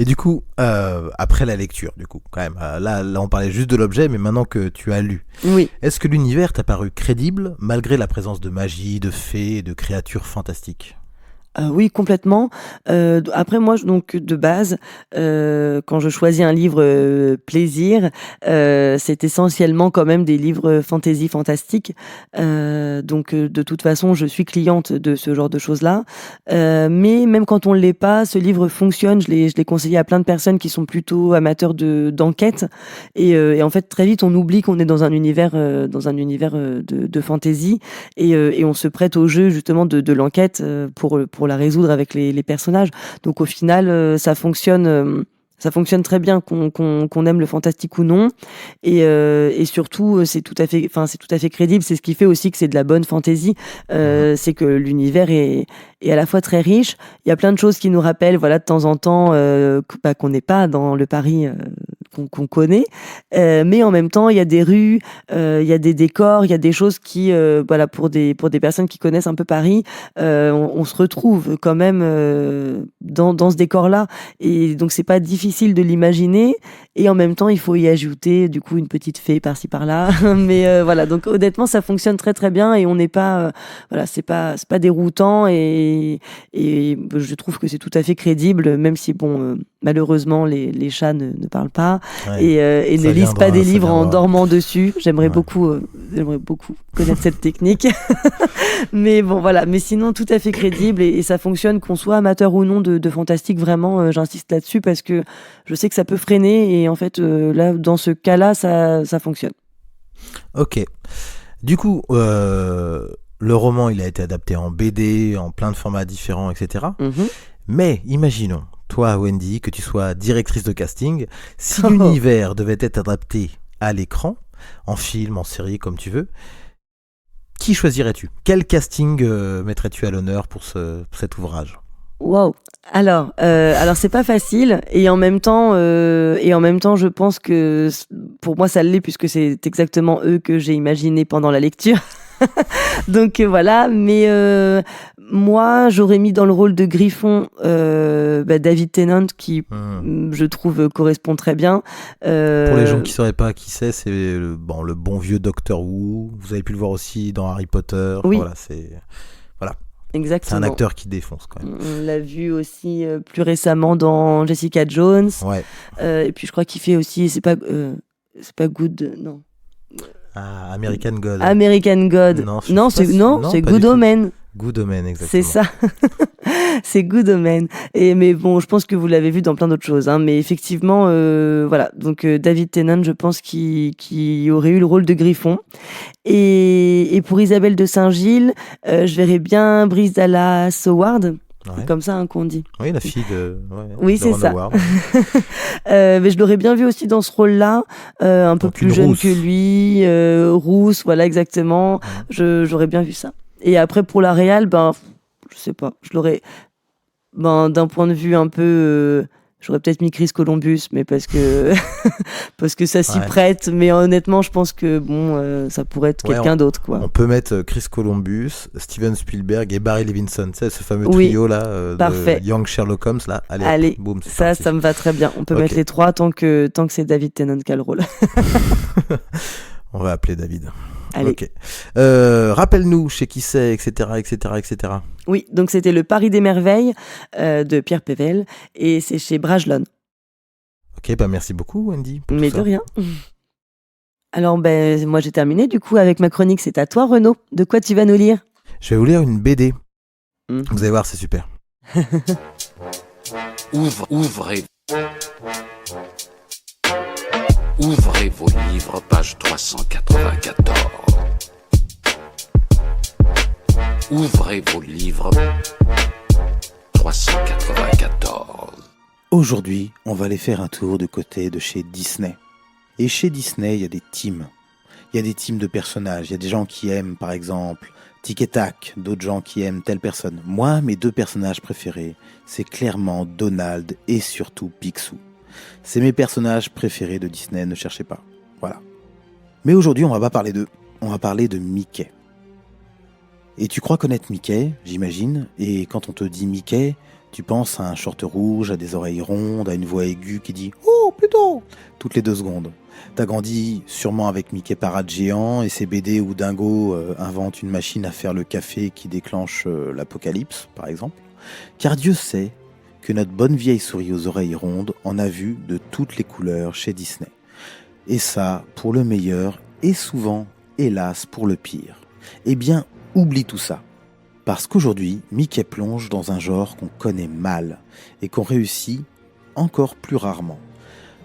Speaker 2: Et du coup, après la lecture, du coup, quand même, là, on parlait juste de l'objet, mais maintenant que tu as lu,
Speaker 1: oui.
Speaker 2: Est-ce que l'univers t'a paru crédible malgré la présence de magie, de fées et de créatures fantastiques ?
Speaker 1: Oui, complètement. Après, moi, donc de base, quand je choisis un livre plaisir, c'est essentiellement quand même des livres fantasy fantastiques. Donc, de toute façon, je suis cliente de ce genre de choses-là. Mais même quand on ne l'est pas, ce livre fonctionne. Je l'ai conseillé à plein de personnes qui sont plutôt amateurs d'enquête. Et en fait, très vite, on oublie qu'on est dans un univers de fantasy. Et on se prête au jeu justement de l'enquête pour la résoudre avec les personnages. Donc au final, ça fonctionne très bien qu'on aime le fantastique ou non. Et surtout, c'est tout à fait crédible. C'est ce qui fait aussi que c'est de la bonne fantasy. C'est que l'univers est à la fois très riche. Il y a plein de choses qui nous rappellent, voilà, de temps en temps, qu'on n'est pas dans le Paris qu'on connaît. Mais en même temps, il y a des rues, il y a des décors, il y a des choses qui, voilà, pour des personnes qui connaissent un peu Paris, on se retrouve quand même dans ce décor-là. Et donc, c'est pas difficile de l'imaginer. Et en même temps, il faut y ajouter, du coup, une petite fée par-ci, par-là. Mais voilà, donc honnêtement, ça fonctionne très, très bien. Et on n'est pas, voilà, c'est pas déroutant. Et je trouve que c'est tout à fait crédible, même si, bon, malheureusement, les chats ne parlent pas. Ouais, et ne lisent pas des livres en dormant dessus. J'aimerais beaucoup connaître cette technique. Mais bon, voilà. Mais sinon, tout à fait crédible et ça fonctionne, qu'on soit amateur ou non de fantastique. Vraiment, j'insiste là-dessus parce que je sais que ça peut freiner et en fait, là, dans ce cas-là, ça fonctionne.
Speaker 2: Ok. Du coup, le roman, il a été adapté en BD, en plein de formats différents, etc. Mm-hmm. Mais imaginons, toi, Wendy, que tu sois directrice de casting, si l'univers devait être adapté à l'écran, en film, en série, comme tu veux, qui choisirais-tu ? Quel casting mettrais-tu à l'honneur pour cet ouvrage ?
Speaker 1: Wow. Alors c'est pas facile et en même temps, je pense que pour moi ça l'est puisque c'est exactement eux que j'ai imaginé pendant la lecture. Donc voilà, mais moi j'aurais mis dans le rôle de Griffon David Tennant qui je trouve correspond très bien.
Speaker 2: Pour les gens qui sauraient pas qui c'est le bon vieux Doctor Who. Vous avez pu le voir aussi dans Harry Potter.
Speaker 1: Oui.
Speaker 2: Voilà,
Speaker 1: exactement.
Speaker 2: C'est un acteur qui défonce quand même.
Speaker 1: On l'a vu aussi plus récemment dans Jessica Jones.
Speaker 2: Ouais.
Speaker 1: Et puis je crois qu'il fait aussi c'est pas Good, non.
Speaker 2: Ah, American God.
Speaker 1: American God. Non, c'est Good Omen.
Speaker 2: Good Omen, exactement.
Speaker 1: C'est ça. C'est Good Omen. Mais bon, je pense que vous l'avez vu dans plein d'autres choses. Hein. Mais effectivement, voilà. Donc David Tennant, je pense qu'il aurait eu le rôle de Griffon. Et pour Isabelle de Saint-Gilles, je verrais bien Bryce Dallas Howard.
Speaker 2: Ouais.
Speaker 1: C'est comme ça hein, qu'on dit.
Speaker 2: Oui, la fille de. Ouais,
Speaker 1: Oui,
Speaker 2: de
Speaker 1: c'est
Speaker 2: Ron
Speaker 1: ça.
Speaker 2: Howard.
Speaker 1: Mais je l'aurais bien vu aussi dans ce rôle-là, un peu
Speaker 2: Donc,
Speaker 1: plus
Speaker 2: une
Speaker 1: jeune
Speaker 2: rousse.
Speaker 1: que lui, rousse, voilà exactement. J'aurais bien vu ça. Et après pour la réal, ben je sais pas, je l'aurais, ben d'un point de vue un peu, j'aurais peut-être mis Chris Columbus, mais parce que parce que ça s'y
Speaker 2: Ouais.
Speaker 1: prête. Mais honnêtement, je pense que bon, ça pourrait être
Speaker 2: Ouais,
Speaker 1: quelqu'un d'autre, quoi.
Speaker 2: On peut mettre Chris Columbus, Steven Spielberg et Barry Levinson. Tu sais, ce fameux
Speaker 1: Oui,
Speaker 2: trio là
Speaker 1: parfait.
Speaker 2: de Young Sherlock Holmes là. Allez, hop,
Speaker 1: Allez,
Speaker 2: boum, c'est
Speaker 1: ça,
Speaker 2: parti.
Speaker 1: ça me va très bien. On peut
Speaker 2: Ok.
Speaker 1: mettre les trois tant que c'est David Tennant qui a le rôle.
Speaker 2: On va appeler David.
Speaker 1: Allez.
Speaker 2: Ok. Rappelle-nous chez qui c'est, etc., etc., etc.
Speaker 1: Oui, donc c'était le Paris des merveilles de Pierre Pével et c'est chez Brajlon.
Speaker 2: Ok, bah merci beaucoup Wendy. Pour
Speaker 1: Mais
Speaker 2: tout
Speaker 1: de
Speaker 2: ça.
Speaker 1: rien. Alors, ben, moi j'ai terminé du coup avec ma chronique. C'est à toi, Renaud. De quoi tu vas nous lire?
Speaker 2: Je vais vous lire une BD.
Speaker 1: Mhm.
Speaker 2: Vous allez voir, c'est super.
Speaker 8: Ouvrez vos livres, page 394. Ouvrez vos livres, 394.
Speaker 2: Aujourd'hui, on va aller faire un tour du côté de chez Disney. Et chez Disney, il y a des teams. Il y a des teams de personnages. Il y a des gens qui aiment, par exemple, Tic et Tac, d'autres gens qui aiment telle personne. Moi, mes deux personnages préférés, c'est clairement Donald et surtout Picsou. C'est mes personnages préférés de Disney, ne cherchez pas. Voilà. Mais aujourd'hui, on va pas parler d'eux. On va parler de Mickey. Et tu crois connaître Mickey, j'imagine, et quand on te dit Mickey, tu penses à un short rouge, à des oreilles rondes, à une voix aiguë qui dit « Oh, plutôt !» toutes les 2 secondes. T'as grandi sûrement avec Mickey Parade géant et ses BD où Dingo invente une machine à faire le café qui déclenche l'apocalypse, par exemple. Car Dieu sait que notre bonne vieille souris aux oreilles rondes en a vu de toutes les couleurs chez Disney. Et ça, pour le meilleur, et souvent, hélas, pour le pire. Eh bien, oublie tout ça. Parce qu'aujourd'hui, Mickey plonge dans un genre qu'on connaît mal et qu'on réussit encore plus rarement.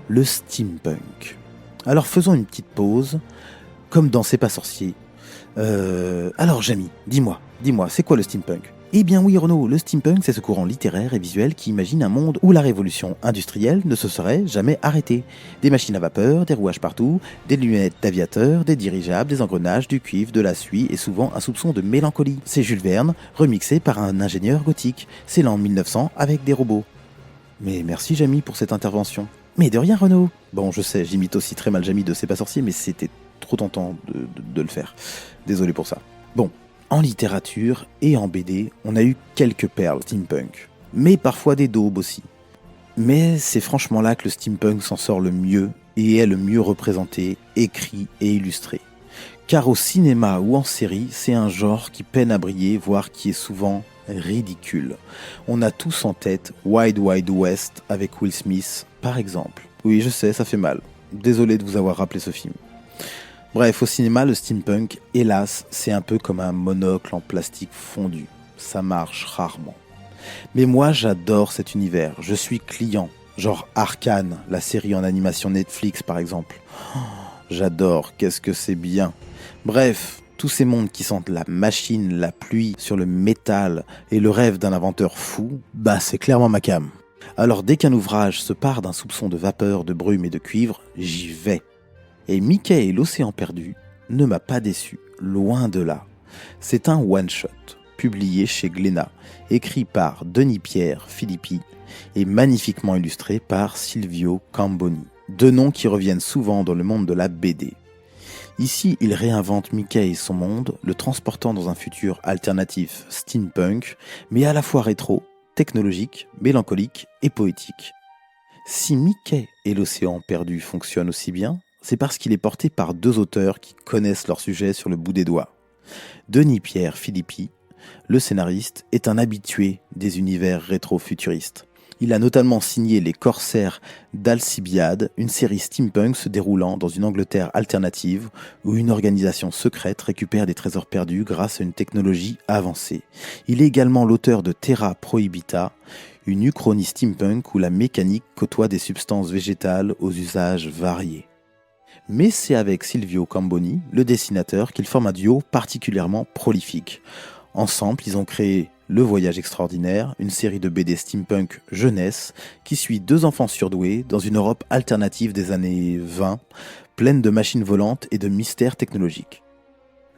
Speaker 2: Le steampunk. Alors faisons une petite pause, comme dans C'est pas sorcier. Alors Jamy, dis-moi, c'est quoi le steampunk ? Eh bien oui Renaud, le steampunk c'est ce courant littéraire et visuel qui imagine un monde où la révolution industrielle ne se serait jamais arrêtée. Des machines à vapeur, des rouages partout, des lunettes d'aviateur, des dirigeables, des engrenages, du cuivre, de la suie et souvent un soupçon de mélancolie. C'est Jules Verne, remixé par un ingénieur gothique. C'est l'an 1900 avec des robots. Mais merci Jamy pour cette intervention. Mais de rien Renaud. Bon je sais, j'imite aussi très mal Jamy de C'est pas sorcier, mais c'était trop tentant de le faire. Désolé pour ça. Bon. En littérature et en BD, on a eu quelques perles steampunk, mais parfois des daubes aussi. Mais c'est franchement là que le steampunk s'en sort le mieux et est le mieux représenté, écrit et illustré. Car au cinéma ou en série, c'est un genre qui peine à briller, voire qui est souvent ridicule. On a tous en tête Wild Wild West avec Will Smith, par exemple. Oui, je sais, ça fait mal. Désolé de vous avoir rappelé ce film. Bref, au cinéma, le steampunk, hélas, c'est un peu comme un monocle en plastique fondu. Ça marche rarement. Mais moi, j'adore cet univers. Je suis client. Genre Arcane, la série en animation Netflix, par exemple. Oh, j'adore, qu'est-ce que c'est bien. Bref, tous ces mondes qui sentent la machine, la pluie sur le métal et le rêve d'un inventeur fou, bah c'est clairement ma came. Alors dès qu'un ouvrage se part d'un soupçon de vapeur, de brume et de cuivre, j'y vais. Et Mickey et l'océan perdu ne m'a pas déçu, loin de là. C'est un one-shot, publié chez Glénat, écrit par Denis-Pierre Philippi et magnifiquement illustré par Silvio Camboni. 2 noms qui reviennent souvent dans le monde de la BD. Ici, il réinvente Mickey et son monde, le transportant dans un futur alternatif steampunk, mais à la fois rétro, technologique, mélancolique et poétique. Si Mickey et l'océan perdu fonctionnent aussi bien, c'est parce qu'il est porté par 2 auteurs qui connaissent leur sujet sur le bout des doigts. Denis-Pierre Philippi, le scénariste, est un habitué des univers rétro-futuristes. Il a notamment signé Les Corsaires d'Alcibiade, une série steampunk se déroulant dans une Angleterre alternative où une organisation secrète récupère des trésors perdus grâce à une technologie avancée. Il est également l'auteur de Terra Prohibita, une uchronie steampunk où la mécanique côtoie des substances végétales aux usages variés. Mais c'est avec Silvio Camboni, le dessinateur, qu'ils forment un duo particulièrement prolifique. Ensemble, ils ont créé Le Voyage Extraordinaire, une série de BD steampunk jeunesse qui suit 2 enfants surdoués dans une Europe alternative des années 20, pleine de machines volantes et de mystères technologiques.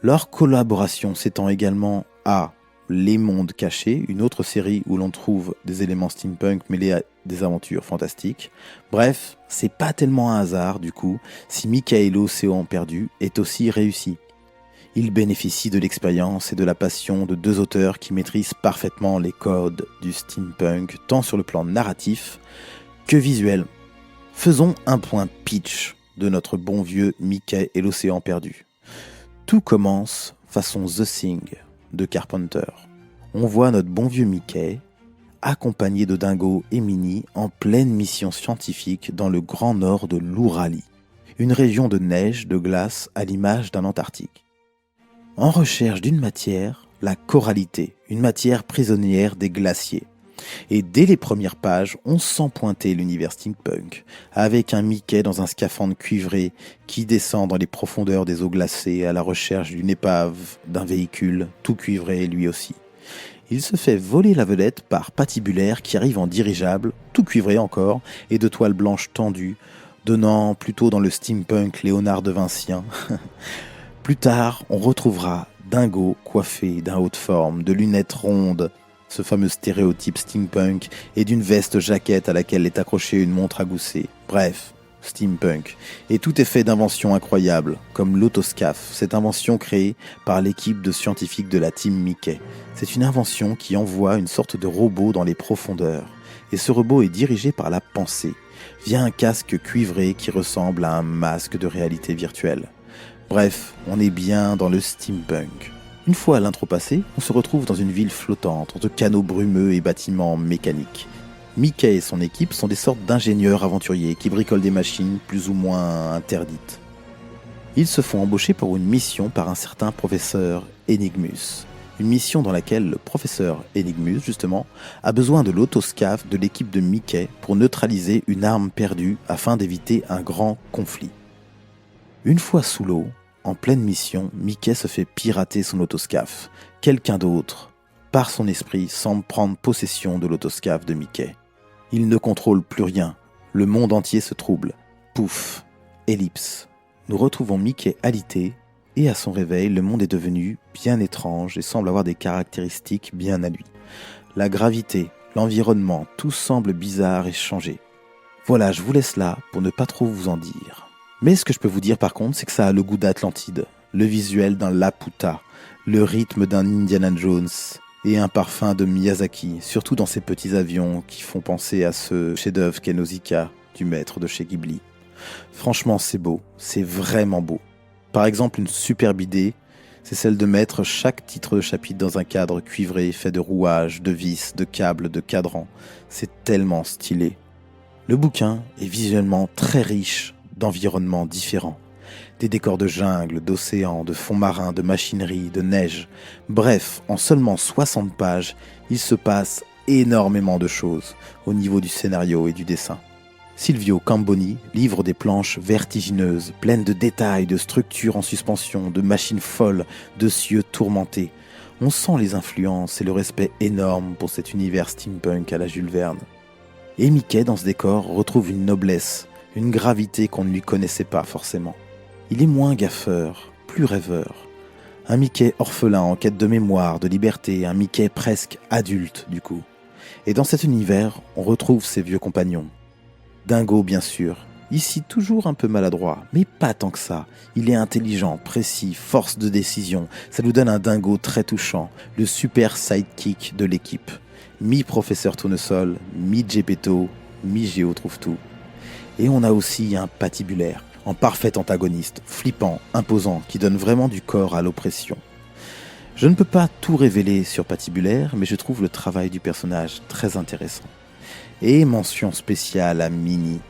Speaker 2: Leur collaboration s'étend également à Les Mondes Cachés, une autre série où l'on trouve des éléments steampunk mêlés à des aventures fantastiques. Bref, c'est pas tellement un hasard du coup si Mickey et l'Océan Perdu est aussi réussi. Il bénéficie de l'expérience et de la passion de 2 auteurs qui maîtrisent parfaitement les codes du steampunk, tant sur le plan narratif que visuel. Faisons un point pitch de notre bon vieux Mickey et l'Océan Perdu. Tout commence façon The Thing de Carpenter. On voit notre bon vieux Mickey, accompagné de Dingo et Minnie, en pleine mission scientifique dans le grand nord de l'Ouralie, une région de neige, de glace à l'image d'un Antarctique. En recherche d'une matière, la corallité, une matière prisonnière des glaciers. Et dès les premières pages, on sent pointer l'univers steampunk, avec un Mickey dans un scaphandre cuivré qui descend dans les profondeurs des eaux glacées à la recherche d'une épave, d'un véhicule, tout cuivré lui aussi. Il se fait voler la vedette par Patibulaire qui arrive en dirigeable, tout cuivré encore, et de toile blanche tendue, donnant plutôt dans le steampunk Léonard de Vincien. Plus tard, on retrouvera Dingo coiffé d'un haut de forme, de lunettes rondes, ce fameux stéréotype steampunk, et d'une veste jaquette à laquelle est accrochée une montre à gousset. Bref, steampunk. Et tout est fait d'inventions incroyables, comme l'autoscaphe, cette invention créée par l'équipe de scientifiques de la Team Mickey. C'est une invention qui envoie une sorte de robot dans les profondeurs. Et ce robot est dirigé par la pensée, via un casque cuivré qui ressemble à un masque de réalité virtuelle. Bref, on est bien dans le steampunk. Une fois l'intro passée, on se retrouve dans une ville flottante, entre canaux brumeux et bâtiments mécaniques. Mickey et son équipe sont des sortes d'ingénieurs aventuriers qui bricolent des machines plus ou moins interdites. Ils se font embaucher pour une mission par un certain professeur Enigmus. Une mission dans laquelle le professeur Enigmus, justement, a besoin de l'autoscaphe de l'équipe de Mickey pour neutraliser une arme perdue afin d'éviter un grand conflit. Une fois sous l'eau, en pleine mission, Mickey se fait pirater son autoscaphe. Quelqu'un d'autre, par son esprit, semble prendre possession de l'autoscaphe de Mickey. Il ne contrôle plus rien. Le monde entier se trouble. Pouf, ellipse. Nous retrouvons Mickey alité, et à son réveil, le monde est devenu bien étrange et semble avoir des caractéristiques bien à lui. La gravité, l'environnement, tout semble bizarre et changé. Voilà, je vous laisse là pour ne pas trop vous en dire. Mais ce que je peux vous dire par contre, c'est que ça a le goût d'Atlantide, le visuel d'un Laputa, le rythme d'un Indiana Jones et un parfum de Miyazaki, surtout dans ces petits avions qui font penser à ce chef-d'œuvre qu'est Nausicaa du maître de chez Ghibli. Franchement, c'est beau, c'est vraiment beau. Par exemple, une superbe idée, c'est celle de mettre chaque titre de chapitre dans un cadre cuivré fait de rouages, de vis, de câbles, de cadrans. C'est tellement stylé. Le bouquin est visuellement très riche d'environnements différents. Des décors de jungle, d'océan, de fonds marins, de machinerie, de neige. Bref, en seulement 60 pages, il se passe énormément de choses au niveau du scénario et du dessin. Silvio Camboni livre des planches vertigineuses, pleines de détails, de structures en suspension, de machines folles, de cieux tourmentés. On sent les influences et le respect énorme pour cet univers steampunk à la Jules Verne. Et Mickey, dans ce décor, retrouve une noblesse, une gravité qu'on ne lui connaissait pas forcément. Il est moins gaffeur, plus rêveur. Un Mickey orphelin en quête de mémoire, de liberté, un Mickey presque adulte du coup. Et dans cet univers, on retrouve ses vieux compagnons. Dingo bien sûr, ici toujours un peu maladroit, mais pas tant que ça. Il est intelligent, précis, force de décision. Ça nous donne un Dingo très touchant, le super sidekick de l'équipe. Mi-professeur Tournesol, mi-Gepetto, mi-Géo trouve tout. Et on a aussi un Patibulaire, en parfait antagoniste, flippant, imposant, qui donne vraiment du corps à l'oppression. Je ne peux pas tout révéler sur Patibulaire, mais je trouve le travail du personnage très intéressant. Et mention spéciale à Minnie,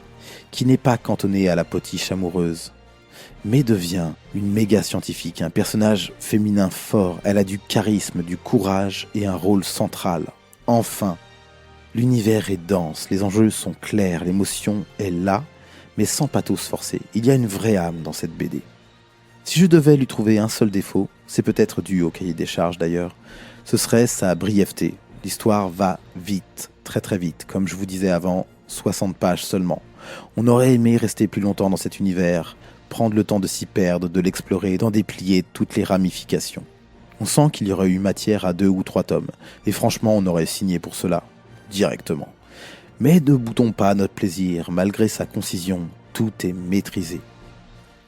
Speaker 2: qui n'est pas cantonnée à la potiche amoureuse, mais devient une méga scientifique, un personnage féminin fort. Elle a du charisme, du courage et un rôle central. Enfin, l'univers est dense, les enjeux sont clairs, l'émotion est là, mais sans pathos forcé. Il y a une vraie âme dans cette BD. Si je devais lui trouver un seul défaut, c'est peut-être dû au cahier des charges d'ailleurs, ce serait sa brièveté. L'histoire va vite, très très vite, comme je vous disais avant, 60 pages seulement. On aurait aimé rester plus longtemps dans cet univers, prendre le temps de s'y perdre, de l'explorer, d'en déplier toutes les ramifications. On sent qu'il y aurait eu matière à 2 ou 3 tomes, et franchement on aurait signé pour cela, directement. Mais ne boutons pas notre plaisir, malgré sa concision, tout est maîtrisé.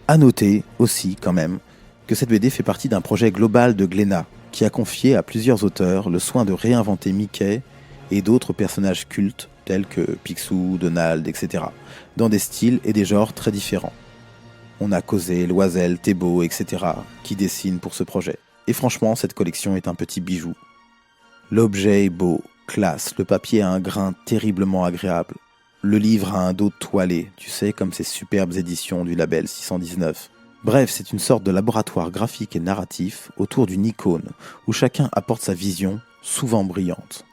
Speaker 2: À noter aussi, quand même, que cette BD fait partie d'un projet global de Glénat, qui a confié à plusieurs auteurs le soin de réinventer Mickey et d'autres personnages cultes, tels que Picsou, Donald, etc., dans des styles et des genres très différents. On a Cosé, Loisel, Thébault, etc., qui dessinent pour ce projet. Et franchement, cette collection est un petit bijou. L'objet est beau, classe, le papier a un grain terriblement agréable. Le livre a un dos toilé, tu sais, comme ces superbes éditions du label 619. Bref, c'est une sorte de laboratoire graphique et narratif autour d'une icône, où chacun apporte sa vision, souvent brillante.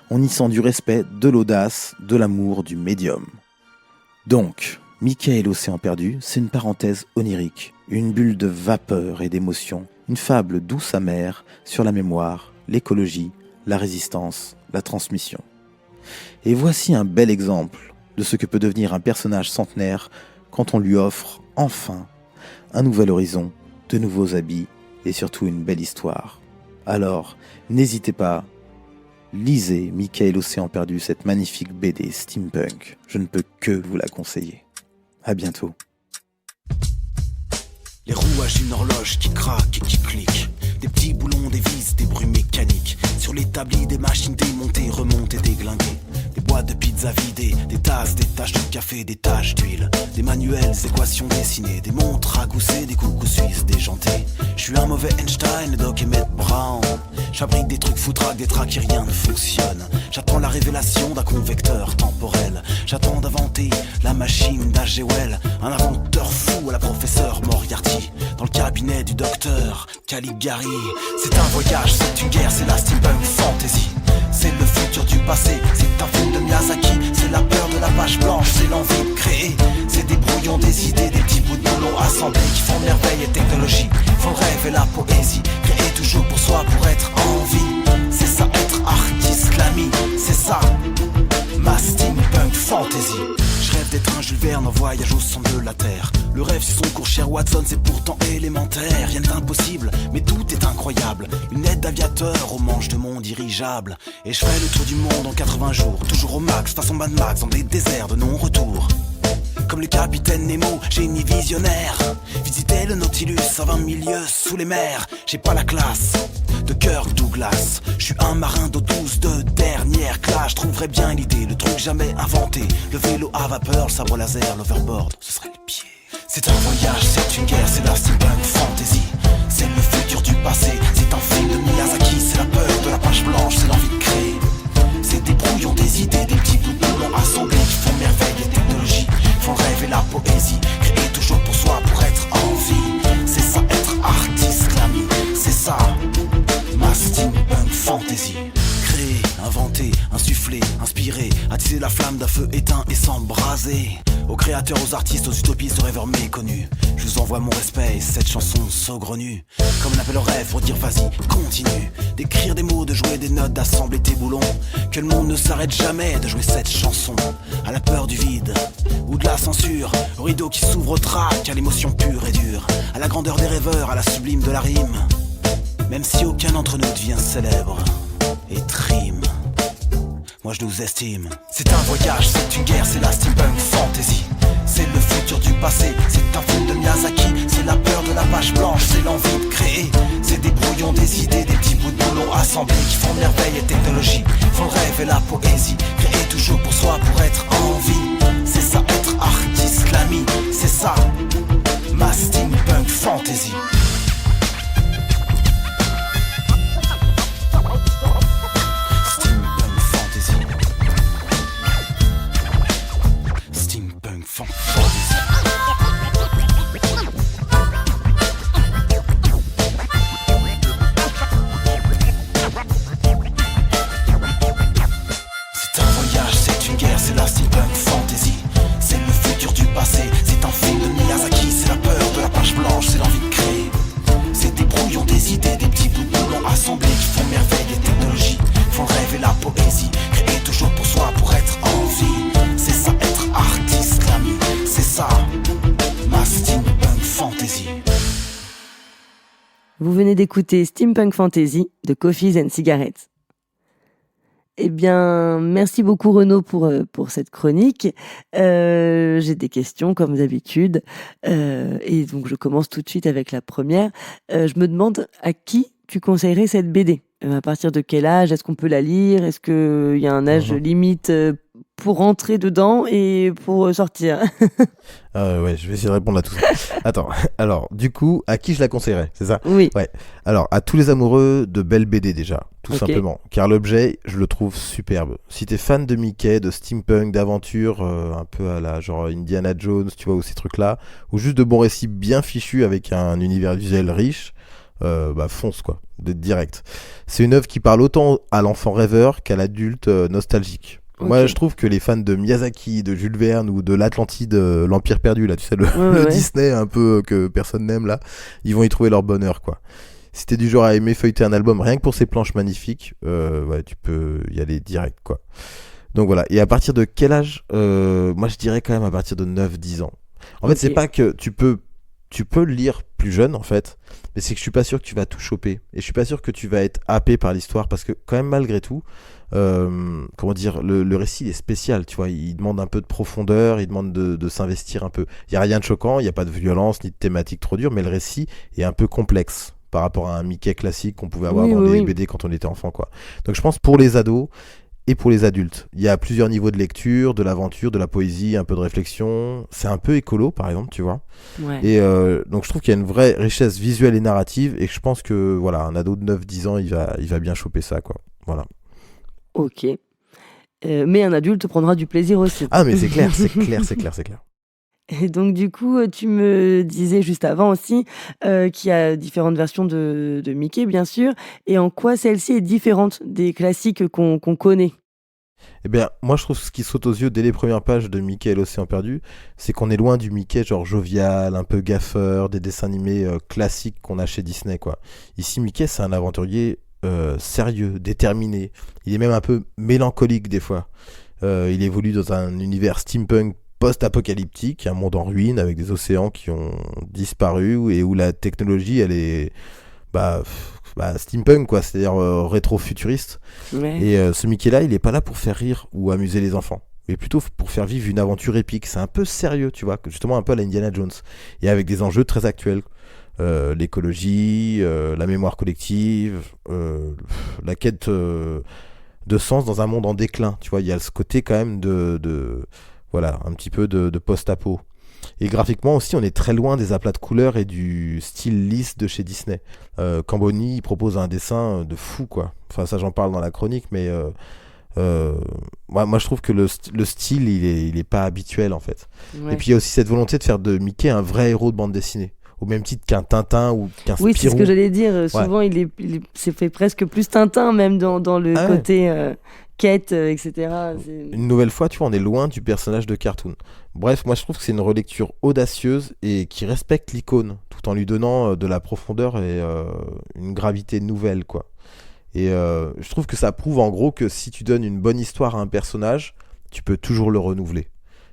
Speaker 2: On y sent du respect, de l'audace, de l'amour, du médium. Donc, Mickey et l'océan perdu, c'est une parenthèse onirique, une bulle de vapeur et d'émotion, une fable douce amère sur la mémoire, l'écologie, la résistance, la transmission. Et voici un bel exemple de ce que peut devenir un personnage centenaire quand on lui offre, enfin, un nouvel horizon, de nouveaux habits et surtout une belle histoire. Alors, n'hésitez pas, lisez Mickey et l'océan perdu, cette magnifique BD steampunk. Je ne peux que vous la conseiller. À bientôt.
Speaker 9: Les rouages d'une horloge qui craque et qui clique. Des petits boulons, des vis, des bruits mécaniques. Sur l'établi, des machines démontées, remontées, déglinguées. Des boîtes de pizza vidées, des tasses, des taches de café, des taches d'huile. Des manuels, des équations dessinées, des montres ragoussées, des coucous suisses déjantés. Je suis un mauvais Einstein, Doc Emmett Brown. J'abrique des trucs foutraques, des tracks et rien ne fonctionne. J'attends la révélation d'un convecteur temporel. J'attends d'inventer la machine d'H.G. Wells. Un inventeur fou à la professeure Moriarty. Dans le cabinet du docteur Caligari. C'est un voyage, c'est une guerre, c'est la steampunk fantasy. C'est le futur du passé, c'est un film de Miyazaki. C'est la peur de la page blanche, c'est l'envie de créer. C'est des brouillons, des idées, des petits bouts de boulot assemblés qui font merveille et technologie. Font le rêve et la poésie, créer toujours pour soi, pour être en vie. C'est ça être artiste, l'ami, c'est ça ma steampunk fantasy. Je rêve d'être un Jules Verne en voyage au centre de la Terre. Le rêve c'est son cours cher Watson, c'est pourtant élémentaire. Rien n'est impossible, mais tout est incroyable. Une aide d'aviateur au manche de mon dirigeable. Et je ferai le tour du monde en 80 jours. Toujours au max, façon Mad Max, dans des déserts de non-retour. Comme le capitaine Nemo, génie visionnaire. Visiter le Nautilus à 20 000 lieues sous les mers. J'ai pas la classe de Kirk Douglas. Je suis un marin d'eau douce de dernière classe. Je trouverais bien l'idée, le truc jamais inventé. Le vélo à vapeur, le sabre laser, l'overboard, ce serait le pied. C'est un voyage, c'est une guerre, c'est la steampunk fantasy. C'est le futur du passé, c'est un film de Miyazaki. C'est la peur de la page blanche, c'est l'envie de créer. C'est des brouillons, des idées, des petits bouts de boulons assemblés qui font merveille et technologie. Font le rêve et la poésie, créer toujours pour soi, pour être en vie. C'est ça être artiste, l'ami, c'est ça ma steampunk fantasy. Créer, inventer, insuffler, inspirer, attiser la flamme d'un feu éteint et s'embraser. Aux créateurs, aux artistes, aux utopistes, aux rêveurs méconnus, je vous envoie mon respect et cette chanson saugrenue. Comme un appel au rêve pour dire vas-y, continue. D'écrire des mots, de jouer des notes, d'assembler tes boulons. Que le monde ne s'arrête jamais de jouer cette chanson. À la peur du vide ou de la censure, au rideau qui s'ouvre au trac, à l'émotion pure et dure. À la grandeur des rêveurs, à la sublime de la rime. Même si aucun d'entre nous devient célèbre et trime, moi je nous estime. C'est un voyage, c'est une guerre, c'est la steampunk fantasy. C'est le futur du passé, c'est un film de Miyazaki. C'est la peur de la page blanche, c'est l'envie de créer. C'est des brouillons, des idées, des petits bouts de boulons assemblés qui font merveille et technologie. Font le rêve et la poésie, créer toujours pour soi, pour être en vie. C'est ça être artiste, l'ami, c'est ça ma steampunk fantasy. C'est un voyage, c'est une guerre, c'est
Speaker 1: Vous venez d'écouter Steampunk Fantasy de Coffees and Cigarettes. Eh bien, merci beaucoup Renaud pour cette chronique. J'ai des questions comme d'habitude. Et donc, je commence tout de suite avec la première. Je me demande à qui tu conseillerais cette BD ? À partir de quel âge ? Est-ce qu'on peut la lire ? Est-ce qu'il y a un âge limite pour rentrer dedans et pour sortir ?
Speaker 10: Ouais, je vais essayer de répondre à tout ça. Attends, alors, du coup, à qui je la conseillerais, c'est ça ?
Speaker 1: Oui.
Speaker 10: Ouais. Alors, à tous les amoureux de belles BD déjà, tout simplement. Car l'objet, je le trouve superbe. Si t'es fan de Mickey, de steampunk, d'aventure, un peu à la genre Indiana Jones, tu vois, ou ces trucs-là, ou juste de bons récits bien fichus avec un univers visuel riche, fonce quoi, direct. C'est une œuvre qui parle autant à l'enfant rêveur qu'à l'adulte nostalgique. Moi, je trouve que les fans de Miyazaki, de Jules Verne ou de l'Atlantide, l'Empire perdu, là, tu sais, le Disney un peu que personne n'aime, là, ils vont y trouver leur bonheur, quoi. Si t'es du genre à aimer feuilleter un album rien que pour ses planches magnifiques, tu peux y aller direct, quoi. Donc voilà. Et à partir de quel âge ? Moi, je dirais quand même à partir de 9-10 ans. En fait, c'est pas que tu peux le lire plus jeune, en fait, mais c'est que je suis pas sûr que tu vas tout choper. Et je suis pas sûr que tu vas être happé par l'histoire, parce que quand même, malgré tout, le récit il est spécial, tu vois, il demande un peu de profondeur, il demande de s'investir un peu. Il y a rien de choquant, il y a pas de violence ni de thématique trop dure, mais le récit est un peu complexe par rapport à un Mickey classique qu'on pouvait avoir dans des BD quand on était enfant, quoi. Donc je pense pour les ados et pour les adultes, il y a plusieurs niveaux de lecture, de l'aventure, de la poésie, un peu de réflexion. C'est un peu écolo, par exemple, tu vois. Ouais. Et donc je trouve qu'il y a une vraie richesse visuelle et narrative, et que je pense que voilà, un ado de 9-10 ans, il va bien choper ça, quoi. Voilà.
Speaker 1: Ok. Mais un adulte prendra du plaisir aussi.
Speaker 10: Ah, mais c'est clair.
Speaker 1: Et donc, du coup, tu me disais juste avant aussi qu'il y a différentes versions de Mickey, bien sûr. Et en quoi celle-ci est différente des classiques qu'on connaît ?
Speaker 10: Eh bien, moi, je trouve ce qui saute aux yeux dès les premières pages de Mickey et l'Océan Perdu, c'est qu'on est loin du Mickey genre jovial, un peu gaffeur, des dessins animés classiques qu'on a chez Disney, quoi. Ici, Mickey, c'est un aventurier sérieux, déterminé. Il est même un peu mélancolique des fois. Il évolue dans un univers steampunk post-apocalyptique, un monde en ruine avec des océans qui ont disparu et où la technologie elle est steampunk quoi, c'est-à-dire rétro-futuriste. Ouais. Et ce Mickey là, il est pas là pour faire rire ou amuser les enfants, mais plutôt pour faire vivre une aventure épique. C'est un peu sérieux, tu vois, justement un peu à la Indiana Jones, et avec des enjeux très actuels. L'écologie, la mémoire collective, la quête de sens dans un monde en déclin, tu vois, il y a ce côté quand même voilà, un petit peu de post-apo. Et graphiquement aussi, on est très loin des aplats de couleurs et du style lisse de chez Disney. Camboni, il propose un dessin de fou, quoi. Enfin, ça, j'en parle dans la chronique, mais moi, je trouve que le style, il est pas habituel, en fait. Ouais. Et puis, il y a aussi cette volonté de faire de Mickey un vrai héros de bande dessinée. Au même titre qu'un Tintin ou qu'un Spirou.
Speaker 1: Oui, c'est ce que j'allais dire. Souvent, c'est fait presque plus Tintin, même dans le côté quête, etc.
Speaker 10: Une nouvelle fois, tu vois, on est loin du personnage de cartoon. Bref, moi, je trouve que c'est une relecture audacieuse et qui respecte l'icône, tout en lui donnant de la profondeur et une gravité nouvelle, quoi. Et je trouve que ça prouve, en gros, que si tu donnes une bonne histoire à un personnage, tu peux toujours le renouveler.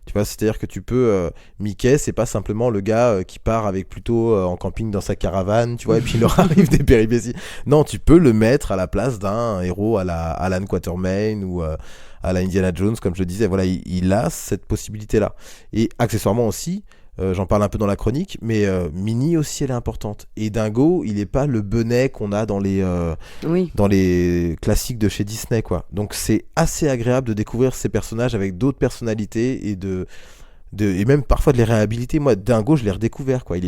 Speaker 10: Tu vois, c'est-à-dire que tu peux... Mickey, c'est pas simplement le gars qui part avec plutôt en camping dans sa caravane, tu vois, et puis il leur arrive des péripéties. Non, tu peux le mettre à la place d'un héros à la Alan Quatermain ou à la Indiana Jones, comme je le disais. Voilà, il a cette possibilité-là. Et accessoirement aussi, j'en parle un peu dans la chronique, mais Minnie aussi, elle est importante. Et Dingo, il n'est pas le benet qu'on a dans les classiques de chez Disney, quoi. Donc c'est assez agréable de découvrir ces personnages avec d'autres personnalités et même parfois de les réhabiliter. Moi, Dingo, je l'ai redécouvert, quoi. Il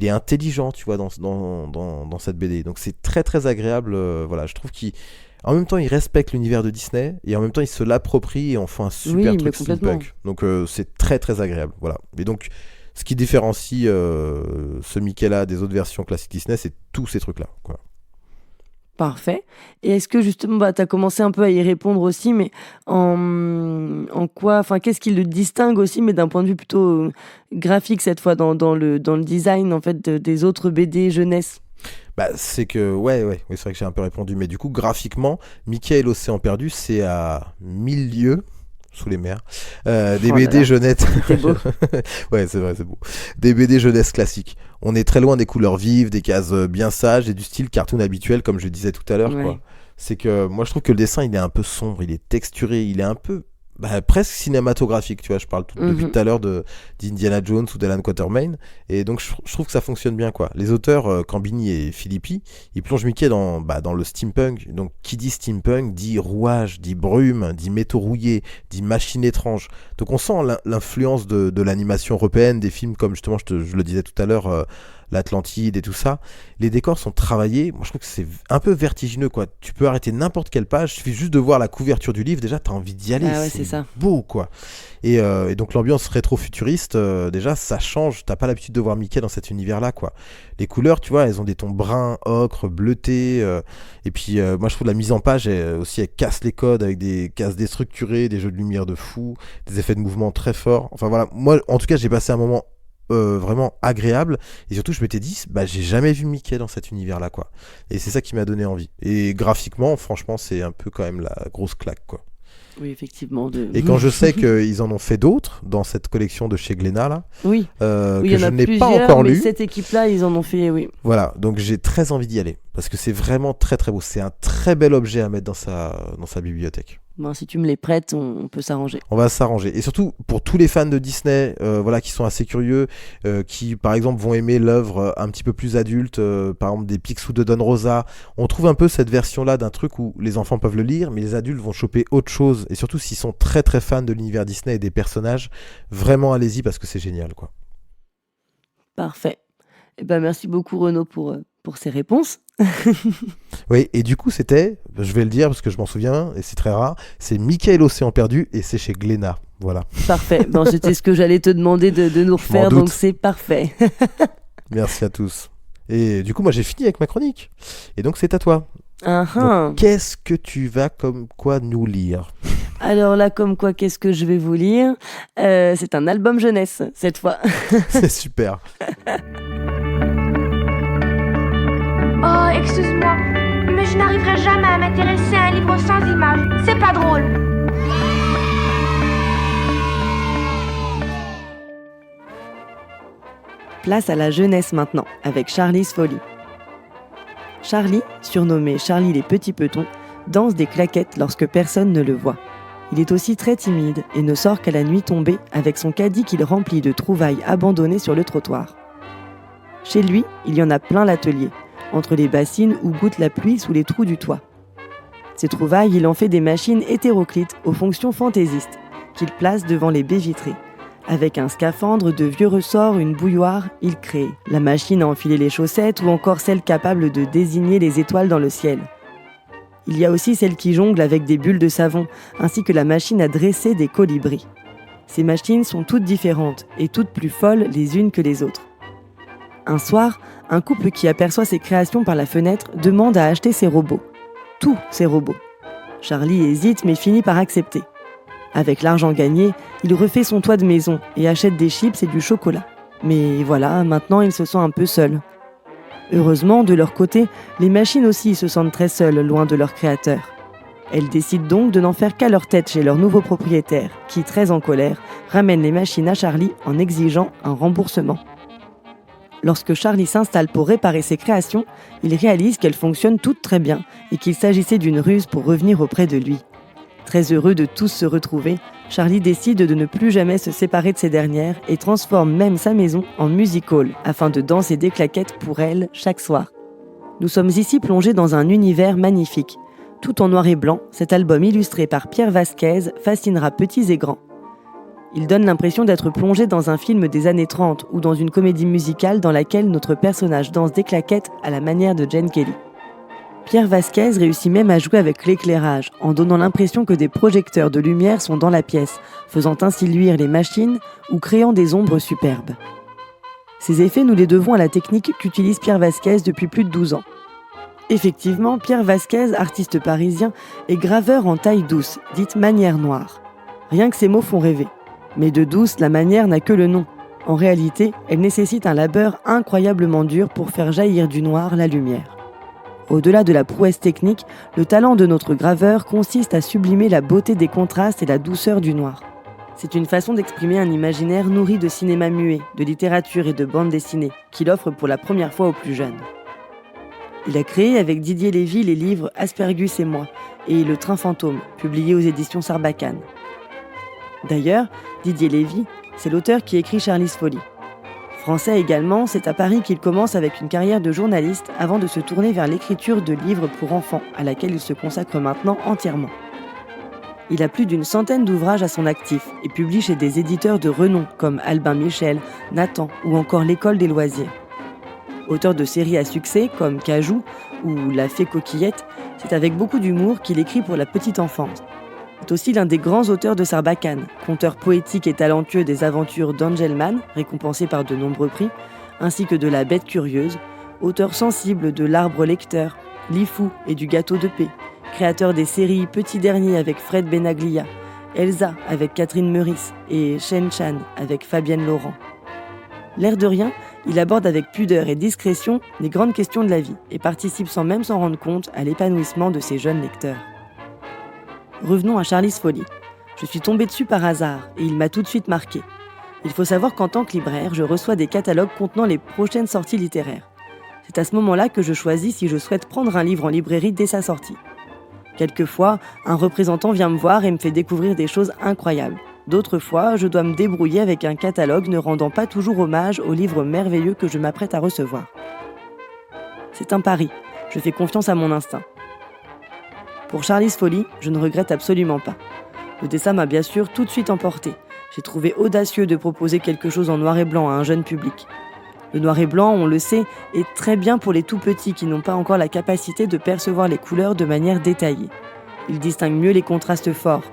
Speaker 10: est intelligent, tu vois, dans cette BD. Donc c'est très très agréable. Voilà, je trouve qu'en même temps, il respecte l'univers de Disney et en même temps, il se l'approprie et on fait un super truc steampunk. Donc c'est très très agréable. Voilà. Et donc, ce qui différencie ce Mickey-là des autres versions classiques Disney, c'est tous ces trucs-là, quoi.
Speaker 1: Parfait. Et est-ce que justement, tu as commencé un peu à y répondre aussi, mais en quoi, enfin, qu'est-c'est qui le distingue aussi, mais d'un point de vue plutôt graphique cette fois, dans le design en fait des autres BD jeunesse?
Speaker 10: C'est que, ouais, c'est vrai que j'ai un peu répondu, mais du coup, graphiquement, Mickey et l'Océan Perdu, c'est à 1000 lieues, sous les mers.
Speaker 1: Oh
Speaker 10: Des
Speaker 1: là
Speaker 10: BD
Speaker 1: là,
Speaker 10: jeunesse.
Speaker 1: c'était beau.
Speaker 10: Ouais, c'est vrai, c'est beau. Des BD jeunesse classiques. On est très loin des couleurs vives, des cases bien sages et du style cartoon habituel, comme je disais tout à l'heure,
Speaker 1: Ouais.
Speaker 10: quoi. C'est que moi, je trouve que le dessin, il est un peu sombre, il est texturé, il est un peu presque cinématographique, tu vois. Je parle depuis tout à l'heure d'Indiana Jones ou d'Alan Quatermain, et donc je trouve que ça fonctionne bien, quoi. Les auteurs Cambini et Filippi, ils plongent Mickey dans le steampunk. Donc qui dit steampunk dit rouage, dit brume, dit métaux rouillés, dit machines étranges. Donc on sent l'influence de l'animation européenne, des films comme justement, je le disais tout à l'heure, l'Atlantide et tout ça. Les décors sont travaillés. Moi, je trouve que c'est un peu vertigineux, quoi. Tu peux arrêter n'importe quelle page. Il suffit juste de voir la couverture du livre. Déjà, t'as envie d'y aller.
Speaker 1: Ah ouais, c'est ça.
Speaker 10: Beau, quoi. Et donc, l'ambiance rétro-futuriste, déjà, ça change. T'as pas l'habitude de voir Mickey dans cet univers-là, quoi. Les couleurs, tu vois, elles ont des tons bruns, ocre, bleutés. Et puis, moi, je trouve la mise en page, aussi, elle casse les codes avec des cases déstructurées, des jeux de lumière de fou, des effets de mouvement très forts. Enfin, voilà. Moi, en tout cas, j'ai passé un moment vraiment agréable, et surtout je m'étais dit j'ai jamais vu Mickey dans cet univers là, quoi, et c'est ça qui m'a donné envie. Et graphiquement, franchement, c'est un peu quand même la grosse claque, quoi.
Speaker 1: Oui, effectivement.
Speaker 10: Et quand je sais qu'ils en ont fait d'autres dans cette collection de chez Glénat là,
Speaker 1: Oui,
Speaker 10: que
Speaker 1: il y en
Speaker 10: je
Speaker 1: a
Speaker 10: n'ai
Speaker 1: plusieurs,
Speaker 10: pas encore
Speaker 1: mais
Speaker 10: lu,
Speaker 1: cette équipe-là, ils en ont fait, oui.
Speaker 10: voilà, donc j'ai très envie d'y aller parce que c'est vraiment très très beau. C'est un très bel objet à mettre dans sa bibliothèque.
Speaker 1: Ben, si tu me les prêtes, on peut s'arranger.
Speaker 10: On va s'arranger. Et surtout, pour tous les fans de Disney, voilà, qui sont assez curieux, qui, par exemple, vont aimer l'œuvre un petit peu plus adulte, par exemple des Picsou de Don Rosa, on trouve un peu cette version-là d'un truc où les enfants peuvent le lire, mais les adultes vont choper autre chose. Et surtout, s'ils sont très très fans de l'univers Disney et des personnages, vraiment allez-y parce que c'est génial, quoi.
Speaker 1: Parfait. Eh ben, merci beaucoup, Renaud, pour ces réponses.
Speaker 10: Oui, et du coup, c'était, je vais le dire parce que je m'en souviens, et c'est très rare, c'est Mickey et l'océan perdu, et c'est chez Glénat. Voilà.
Speaker 1: Parfait. Bon, c'était ce que j'allais te demander de nous refaire,
Speaker 10: doute.
Speaker 1: donc c'est parfait.
Speaker 10: Merci à tous. Et du coup, moi, j'ai fini avec ma chronique. Et donc, c'est à toi.
Speaker 1: Uh-huh.
Speaker 10: Donc, qu'est-ce que tu vas comme quoi nous lire?
Speaker 1: Alors là, comme quoi, qu'est-ce que je vais vous lire? C'est un album jeunesse, cette fois.
Speaker 10: C'est super.
Speaker 11: Oh, excuse-moi, mais je n'arriverai jamais à m'intéresser à un livre sans images. C'est pas drôle.
Speaker 1: Place à la jeunesse maintenant, avec Charlie's Folly. Charlie, surnommé Charlie les petits petons, danse des claquettes lorsque personne ne le voit. Il est aussi très timide et ne sort qu'à la nuit tombée avec son caddie qu'il remplit de trouvailles abandonnées sur le trottoir. Chez lui, il y en a plein l'atelier, entre les bassines où goutte la pluie sous les trous du toit. Ces trouvailles, il en fait des machines hétéroclites aux fonctions fantaisistes, qu'il place devant les baies vitrées. Avec un scaphandre de vieux ressorts, une bouilloire, il crée la machine à enfiler les chaussettes ou encore celle capable de désigner les étoiles dans le ciel. Il y a aussi celle qui jongle avec des bulles de savon, ainsi que la machine à dresser des colibris. Ces machines sont toutes différentes et toutes plus folles les unes que les autres. Un soir, un couple qui aperçoit ses créations par la fenêtre demande à acheter ses robots. Tous ses robots. Charlie hésite mais finit par accepter. Avec l'argent gagné, il refait son toit de maison et achète des chips et du chocolat. Mais voilà, maintenant il se sent un peu seul. Heureusement, de leur côté, les machines aussi se sentent très seules, loin de leur créateur. Elles décident donc de n'en faire qu'à leur tête chez leur nouveau propriétaire, qui, très en colère, ramène les machines à Charlie en exigeant un remboursement. Lorsque Charlie s'installe pour réparer ses créations, il réalise qu'elles fonctionnent toutes très bien et qu'il s'agissait d'une ruse pour revenir auprès de lui. Très heureux de tous se retrouver, Charlie décide de ne plus jamais se séparer de ces dernières et transforme même sa maison en music hall afin de danser des claquettes pour elle chaque soir. Nous sommes ici plongés dans un univers magnifique. Tout en noir et blanc, cet album illustré par Pierre Vasquez fascinera petits et grands. Il donne l'impression d'être plongé dans un film des années 30 ou dans une comédie musicale dans laquelle notre personnage danse des claquettes à la manière de Jane Kelly. Pierre Vasquez réussit même à jouer avec l'éclairage, en donnant l'impression que des projecteurs de lumière sont dans la pièce, faisant ainsi luire les machines ou créant des ombres superbes. Ces effets, nous les devons à la technique qu'utilise Pierre Vasquez depuis plus de 12 ans. Effectivement, Pierre Vasquez, artiste parisien, est graveur en taille douce, dite manière noire. Rien que ces mots font rêver. Mais de douce, la manière n'a que le nom. En réalité, elle nécessite un labeur incroyablement dur pour faire jaillir du noir la lumière. Au-delà de la prouesse technique, le talent de notre graveur consiste à sublimer la beauté des contrastes et la douceur du noir. C'est une façon d'exprimer un imaginaire nourri de cinéma muet, de littérature et de bande dessinée, qu'il offre pour la première fois aux plus jeunes. Il a créé avec Didier Lévy les livres Aspergus et moi et Le Train fantôme, publiés aux éditions Sarbacane. D'ailleurs, Didier Lévy, c'est l'auteur qui écrit Charly's Folly. Français également, c'est à Paris qu'il commence avec une carrière de journaliste avant de se tourner vers l'écriture de livres pour enfants, à laquelle il se consacre maintenant entièrement. Il a plus d'une centaine d'ouvrages à son actif et publie chez des éditeurs de renom comme Albin Michel, Nathan ou encore l'École des loisirs. Auteur de séries à succès comme Cajou ou La Fée Coquillette, c'est avec beaucoup d'humour qu'il écrit pour la petite enfance. C'est aussi l'un des grands auteurs de Sarbacane, conteur poétique et talentueux des aventures d'Angelman, récompensé par de nombreux prix, ainsi que de La Bête curieuse, auteur sensible de L'Arbre lecteur, Lifou et du Gâteau de paix, créateur des séries Petit Dernier avec Fred Benaglia, Elsa avec Catherine Meurice et Shen Chan avec Fabienne Laurent. L'air de rien, il aborde avec pudeur et discrétion les grandes questions de la vie et participe sans même s'en rendre compte à l'épanouissement de ses jeunes lecteurs. Revenons à Charly's Folly. Je suis tombée dessus par hasard et il m'a tout de suite marqué. Il faut savoir qu'en tant que libraire, je reçois des catalogues contenant les prochaines sorties littéraires. C'est à ce moment-là que je choisis si je souhaite prendre un livre en librairie dès sa sortie. Quelquefois, un représentant vient me voir et me fait découvrir des choses incroyables. D'autres fois, je dois me débrouiller avec un catalogue ne rendant pas toujours hommage aux livres merveilleux que je m'apprête à recevoir. C'est un pari. Je fais confiance à mon instinct. Pour Charly's Folly, je ne regrette absolument pas. Le dessin m'a bien sûr tout de suite emporté. J'ai trouvé audacieux de proposer quelque chose en noir et blanc à un jeune public. Le noir et blanc, on le sait, est très bien pour les tout petits qui n'ont pas encore la capacité de percevoir les couleurs de manière détaillée. Ils distinguent mieux les contrastes forts.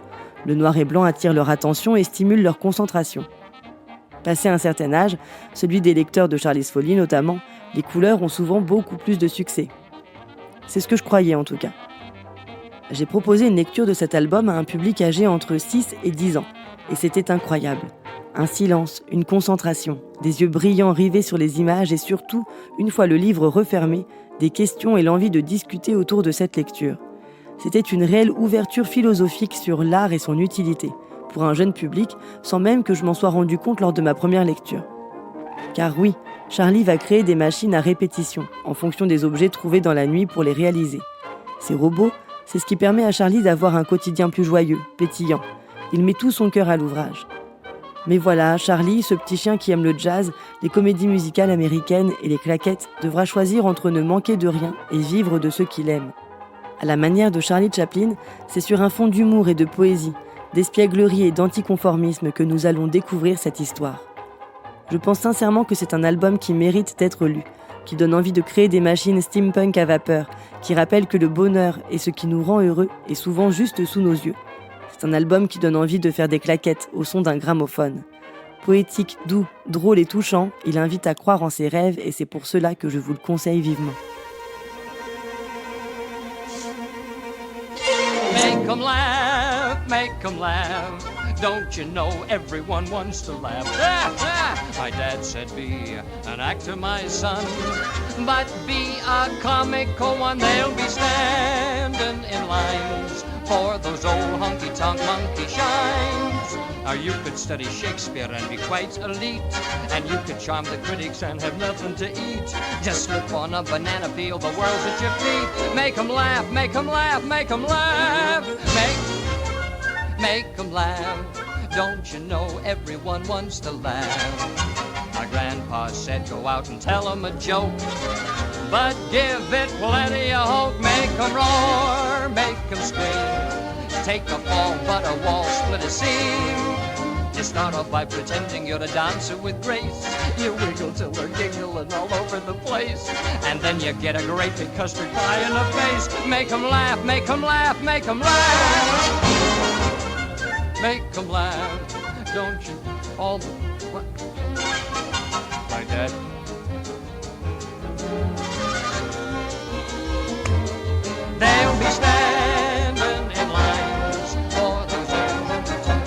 Speaker 1: Le noir et blanc attire leur attention et stimule leur concentration. Passé un certain âge, celui des lecteurs de Charly's Folly notamment, les couleurs ont souvent beaucoup plus de succès. C'est ce que je croyais en tout cas. J'ai proposé une lecture de cet album à un public âgé entre 6 et 10 ans, et c'était incroyable. Un silence, une concentration, des yeux brillants rivés sur les images et surtout, une fois le livre refermé, des questions et l'envie de discuter autour de cette lecture. C'était une réelle ouverture philosophique sur l'art et son utilité, pour un jeune public, sans même que je m'en sois rendu compte lors de ma première lecture. Car oui, Charly va créer des machines à répétition, en fonction des objets trouvés dans la nuit pour les réaliser. Ces robots, c'est ce qui permet à Charly d'avoir un quotidien plus joyeux, pétillant. Il met tout son cœur à l'ouvrage. Mais voilà, Charly, ce petit chien qui aime le jazz, les comédies musicales américaines et les claquettes, devra choisir entre ne manquer de rien et vivre de ce qu'il aime. À la manière de Charlie Chaplin, c'est sur un fond d'humour et de poésie, d'espièglerie et d'anticonformisme que nous allons découvrir cette histoire. Je pense sincèrement que c'est un album qui mérite d'être lu, qui donne envie de créer des machines steampunk à vapeur, qui rappelle que le bonheur et ce qui nous rend heureux est souvent juste sous nos yeux. C'est un album qui donne envie de faire des claquettes au son d'un gramophone. Poétique, doux, drôle et touchant, il invite à croire en ses rêves et c'est pour cela que je vous le conseille vivement.
Speaker 12: Make 'em laugh, make 'em laugh. Don't you know everyone wants to laugh? My dad said be an actor, my son, but be a comical one. They'll be standing in lines for those old honky-tonk monkey shines. Or you could study Shakespeare and be quite elite, and you could charm the critics and have nothing to eat. Just slip on a banana peel, the world's at your feet. Make 'em laugh, make 'em laugh, make 'em laugh. Make 'em laugh. Don't you know everyone wants to laugh? My grandpa said go out and tell 'em a joke, but give it plenty of hope. Make 'em roar, make 'em scream. Take a fall, but a wall split a seam. You start off by pretending you're a dancer with grace. You wiggle till they're giggling all over the place, and then you get a great big custard pie in the face. Make 'em laugh, make 'em laugh, make 'em laugh. Make 'em laugh, don't you? All the what? My dad. They'll be standing in lines for those old honky-tonk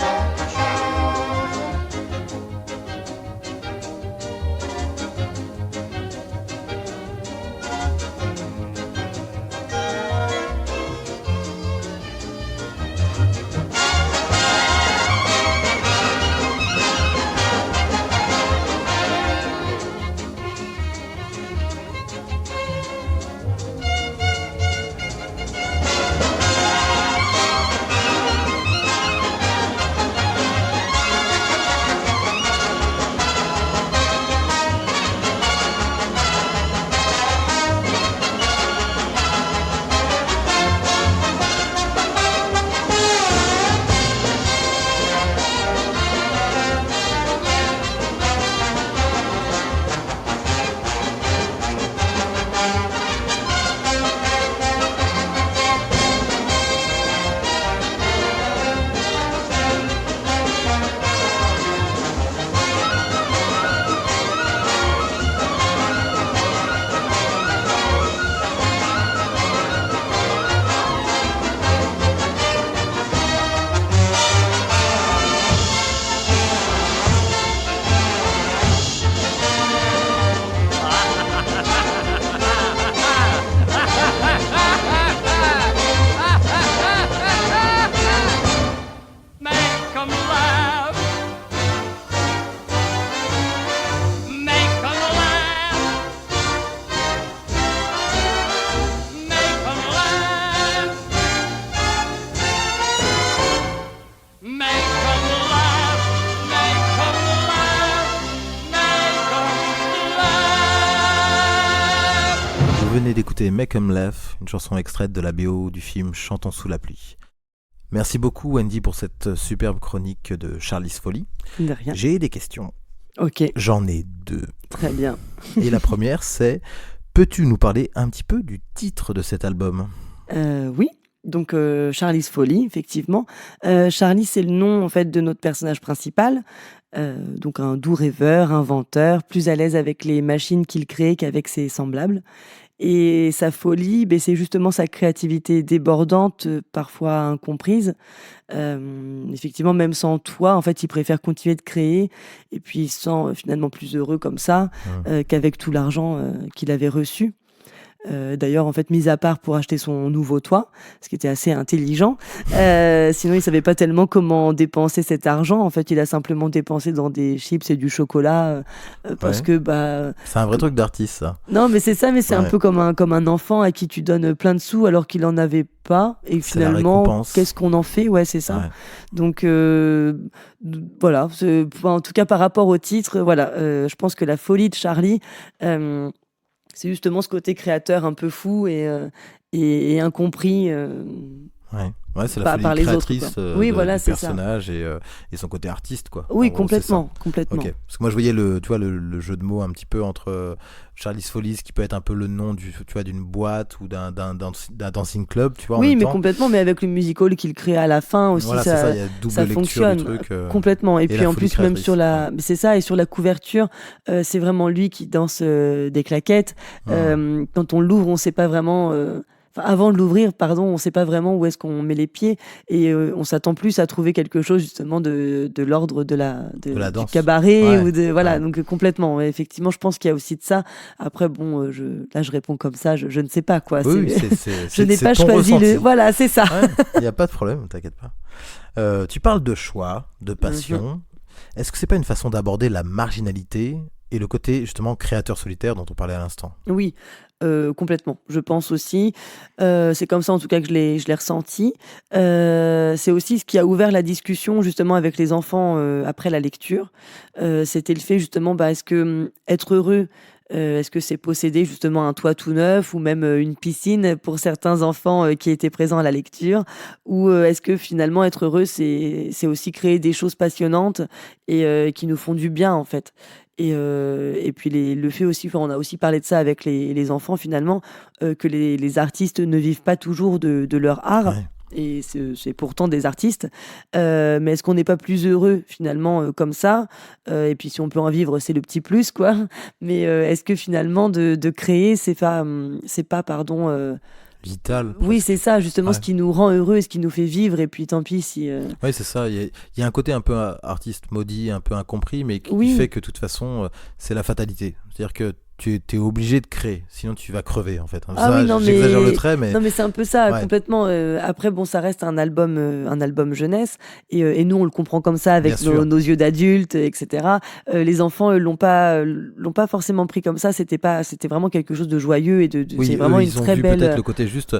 Speaker 10: d'écouter Make 'Em Laugh, une chanson extraite de la BO du film Chantons sous la pluie. Merci beaucoup Wendy pour cette superbe chronique de Charlie's Folly.
Speaker 1: De rien.
Speaker 10: J'ai des questions.
Speaker 1: Ok.
Speaker 10: J'en ai 2.
Speaker 1: Très bien.
Speaker 10: Et la première, c'est, peux-tu nous parler un petit peu du titre de cet album ?
Speaker 1: Oui. Donc Charlie's Folly, effectivement. Charlie, c'est le nom en fait de notre personnage principal. Donc un doux rêveur, inventeur, plus à l'aise avec les machines qu'il crée qu'avec ses semblables. Et sa folie, c'est justement sa créativité débordante, parfois incomprise. Effectivement, même sans toi, en fait, il préfère continuer de créer et puis il se sent finalement plus heureux comme ça qu'avec tout l'argent qu'il avait reçu. D'ailleurs, en fait, mis à part pour acheter son nouveau toit, ce qui était assez intelligent. Sinon, il savait pas tellement comment dépenser cet argent. En fait, il a simplement dépensé dans des chips et du chocolat parce que
Speaker 10: c'est un vrai truc d'artiste, ça.
Speaker 1: Non, mais c'est ça, mais c'est un peu comme un enfant à qui tu donnes plein de sous alors qu'il en avait pas et
Speaker 10: C'est la
Speaker 1: finalement,
Speaker 10: récompense.
Speaker 1: qu'est-ce qu'on en fait ? Ouais, c'est ça.
Speaker 10: Ouais.
Speaker 1: Donc voilà. En tout cas, par rapport au titre, voilà, je pense que la folie de Charlie. C'est justement ce côté créateur un peu fou et incompris
Speaker 10: Ouais, c'est la folie
Speaker 1: par les
Speaker 10: créatrice
Speaker 1: autres, quoi. Oui, voilà,
Speaker 10: du
Speaker 1: c'est ça.
Speaker 10: personnage et son côté artiste, quoi.
Speaker 1: Oui,
Speaker 10: En gros, c'est ça.
Speaker 1: complètement.
Speaker 10: Ok. Parce que moi, je voyais le jeu de mots un petit peu entre Charlie's Follies, qui peut être un peu le nom d'une boîte ou d'un dancing club, tu vois.
Speaker 1: Oui,
Speaker 10: en même
Speaker 1: mais
Speaker 10: temps.
Speaker 1: complètement, mais avec le musical qu'il crée à la fin aussi,
Speaker 10: Voilà, c'est ça, il y a double
Speaker 1: ça
Speaker 10: lecture
Speaker 1: fonctionne
Speaker 10: du truc,
Speaker 1: complètement. Et
Speaker 10: et
Speaker 1: puis
Speaker 10: la
Speaker 1: en
Speaker 10: folie
Speaker 1: plus, même
Speaker 10: créatrice.
Speaker 1: sur c'est ça, et sur la couverture, c'est vraiment lui qui danse des claquettes. Quand on l'ouvre, on sait pas vraiment. Avant de l'ouvrir, on ne sait pas vraiment où est-ce qu'on met les pieds et on s'attend plus à trouver quelque chose justement de l'ordre de la
Speaker 10: De la
Speaker 1: du
Speaker 10: danse.
Speaker 1: cabaret
Speaker 10: Ouais.
Speaker 1: ou de voilà,
Speaker 10: Ouais.
Speaker 1: donc complètement. Ouais, effectivement, je pense qu'il y a aussi de ça. Après, bon, je réponds comme ça, je ne sais pas quoi.
Speaker 10: Oui,
Speaker 1: Je n'ai
Speaker 10: c'est
Speaker 1: pas
Speaker 10: ton
Speaker 1: choisi
Speaker 10: ressenti.
Speaker 1: Voilà, c'est ça.
Speaker 10: Il n'y a pas de problème, t'inquiète pas. Tu parles de choix, de passion. Est-ce que c'est pas une façon d'aborder la marginalité et le côté justement créateur solitaire dont on parlait à l'instant ?
Speaker 1: Oui, complètement. Je pense aussi. C'est comme ça en tout cas que je l'ai ressenti. C'est aussi ce qui a ouvert la discussion justement avec les enfants après la lecture. C'était le fait justement, est-ce que être heureux, est-ce que c'est posséder justement un toit tout neuf ou même une piscine pour certains enfants qui étaient présents à la lecture, ou est-ce que finalement être heureux, c'est aussi créer des choses passionnantes et qui nous font du bien en fait. Et puis le fait aussi, on a aussi parlé de ça avec les enfants finalement, que les artistes ne vivent pas toujours de leur art.
Speaker 10: Ouais.
Speaker 1: Et c'est pourtant des artistes. Mais est-ce qu'on n'est pas plus heureux finalement comme ça ? Et puis si on peut en vivre, c'est le petit plus, quoi. Mais est-ce que finalement de créer, c'est pas
Speaker 10: Vital.
Speaker 1: oui, c'est ça, justement,
Speaker 10: Ouais.
Speaker 1: ce qui nous rend heureux, ce qui nous fait vivre. Et puis tant pis si...
Speaker 10: Oui, c'est ça. Il y a un côté un peu artiste maudit, un peu incompris, mais qui
Speaker 1: Oui.
Speaker 10: fait que de toute façon, c'est la fatalité. C'est-à-dire que tu es obligé de créer, sinon tu vas crever en fait.
Speaker 1: Ah oui, non,
Speaker 10: j'exagère
Speaker 1: mais-
Speaker 10: le trait, mais
Speaker 1: Non, mais c'est un peu ça,
Speaker 10: Ouais.
Speaker 1: complètement. Après, bon, ça reste un album jeunesse, et nous, on le comprend comme ça avec
Speaker 10: Bien sûr.
Speaker 1: nos yeux d'adultes, etc. Les enfants, eux, l'ont pas forcément pris comme ça. C'était vraiment quelque chose de joyeux et
Speaker 10: oui,
Speaker 1: c'est
Speaker 10: eux,
Speaker 1: vraiment une
Speaker 10: ils ont
Speaker 1: très
Speaker 10: vu
Speaker 1: belle.
Speaker 10: peut-être le côté juste,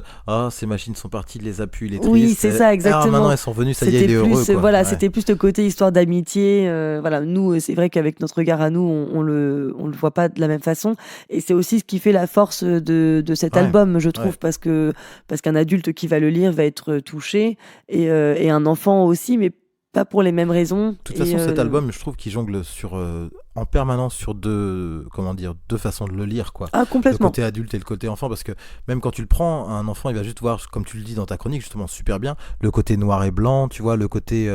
Speaker 10: ces machines sont parties, il les appuie, il est triste.
Speaker 1: Oui, c'est ça, exactement.
Speaker 10: Maintenant elles sont venues, ça y est,
Speaker 1: C'était
Speaker 10: il est
Speaker 1: plus,
Speaker 10: heureux. Quoi.
Speaker 1: voilà,
Speaker 10: Ouais.
Speaker 1: c'était plus le côté histoire d'amitié. Voilà, nous, c'est vrai qu'avec notre regard à nous, on le voit pas de la même façon. Et c'est aussi ce qui fait la force de cet
Speaker 10: Ouais,
Speaker 1: album, je trouve,
Speaker 10: ouais.
Speaker 1: parce qu'un adulte qui va le lire va être touché et un enfant aussi, mais pas pour les mêmes raisons.
Speaker 10: De toute façon, cet album, je trouve qu'il jongle en permanence sur deux façons de le lire, quoi.
Speaker 1: Ah, complètement.
Speaker 10: Le côté adulte et le côté enfant, parce que même quand tu le prends, un enfant, il va juste voir, comme tu le dis dans ta chronique, justement, super bien, le côté noir et blanc, tu vois, le côté...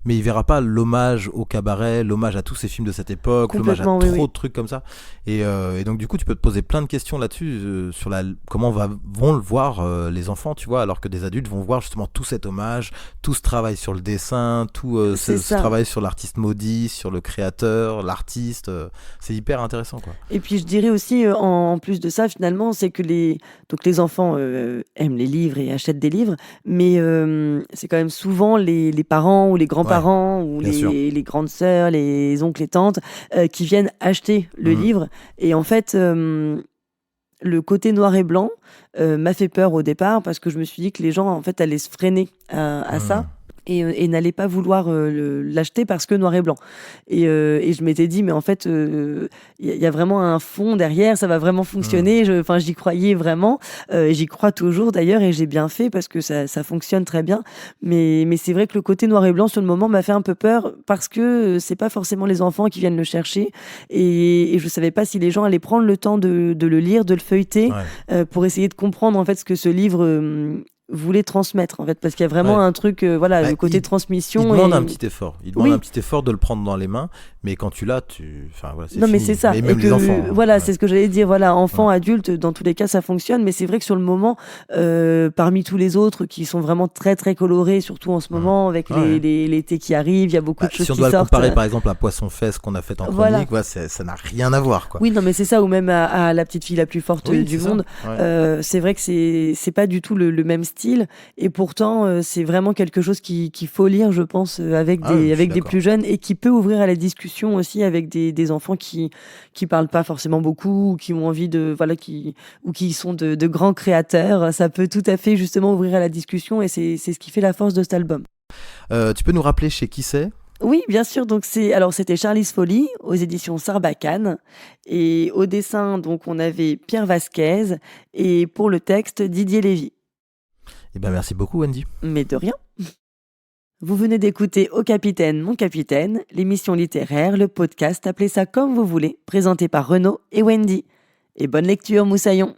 Speaker 10: mais il verra pas l'hommage au cabaret, l'hommage à tous ces films de cette époque, l'hommage à
Speaker 1: Complètement,
Speaker 10: trop
Speaker 1: oui, oui.
Speaker 10: de trucs comme ça. Et donc, du coup, tu peux te poser plein de questions là-dessus, sur comment vont le voir les enfants, tu vois, alors que des adultes vont voir justement tout cet hommage, tout ce travail sur le dessin, tout
Speaker 1: C'est
Speaker 10: ce
Speaker 1: ça.
Speaker 10: travail sur l'artiste maudit, sur le créateur, l'artiste. C'est hyper intéressant, quoi.
Speaker 1: Et puis je dirais aussi, en plus de ça, finalement, c'est que les enfants aiment les livres et achètent des livres, mais c'est quand même souvent les parents ou les grands-parents ou
Speaker 10: bien sûr.
Speaker 1: les grandes sœurs, les oncles et tantes qui viennent acheter le livre. Et en fait, le côté noir et blanc m'a fait peur au départ parce que je me suis dit que les gens en fait allaient se freiner à ça. et n'allait pas vouloir l'acheter parce que noir et blanc. Et je m'étais dit, mais en fait, y a vraiment un fond derrière, ça va vraiment fonctionner. J'y croyais vraiment. J'y crois toujours d'ailleurs, et j'ai bien fait parce que ça fonctionne très bien. Mais c'est vrai que le côté noir et blanc sur le moment m'a fait un peu peur parce que c'est pas forcément les enfants qui viennent le chercher. Et je savais pas si les gens allaient prendre le temps de le lire, de le feuilleter, pour essayer de comprendre en fait ce que ce livre voulait transmettre en fait, parce qu'il y a vraiment un truc le côté transmission.
Speaker 10: Il demande un petit effort. Il demande un petit effort de le prendre dans les mains, mais quand tu l'as, c'est
Speaker 1: non,
Speaker 10: fini.
Speaker 1: mais c'est ça.
Speaker 10: Et même les enfants.
Speaker 1: C'est ce que j'allais dire. Voilà, enfants, adultes, dans tous les cas, ça fonctionne. Mais c'est vrai que sur le moment, parmi tous les autres qui sont vraiment très très colorés, surtout en ce moment avec l'été qui arrive, il y a beaucoup de choses qui sortent.
Speaker 10: Si on doit le comparer par exemple à Poisson-Fesse qu'on a fait en chronique, ça n'a rien à voir, quoi.
Speaker 1: Oui, non, mais c'est ça, ou même à La petite fille la plus forte du monde. C'est vrai que c'est pas du tout le même style. Et pourtant, c'est vraiment quelque chose qu'il faut lire, je pense, avec des plus jeunes, et qui peut ouvrir à la discussion aussi avec des enfants qui parlent pas forcément beaucoup, ou qui ont envie ou qui sont de grands créateurs. Ça peut tout à fait justement ouvrir à la discussion, et c'est ce qui fait la force de cet album.
Speaker 10: Tu peux nous rappeler chez qui c'est ?
Speaker 1: Oui, bien sûr. Donc c'était Charlie's Folly aux éditions Sarbacane, et au dessin donc on avait Pierre Vasquez, et pour le texte Didier Lévy.
Speaker 10: Eh ben merci beaucoup Wendy.
Speaker 1: Mais de rien. Vous venez d'écouter Au Capitaine, mon capitaine, l'émission littéraire, le podcast, appelez ça comme vous voulez, présenté par Renaud et Wendy. Et bonne lecture, Moussaillon.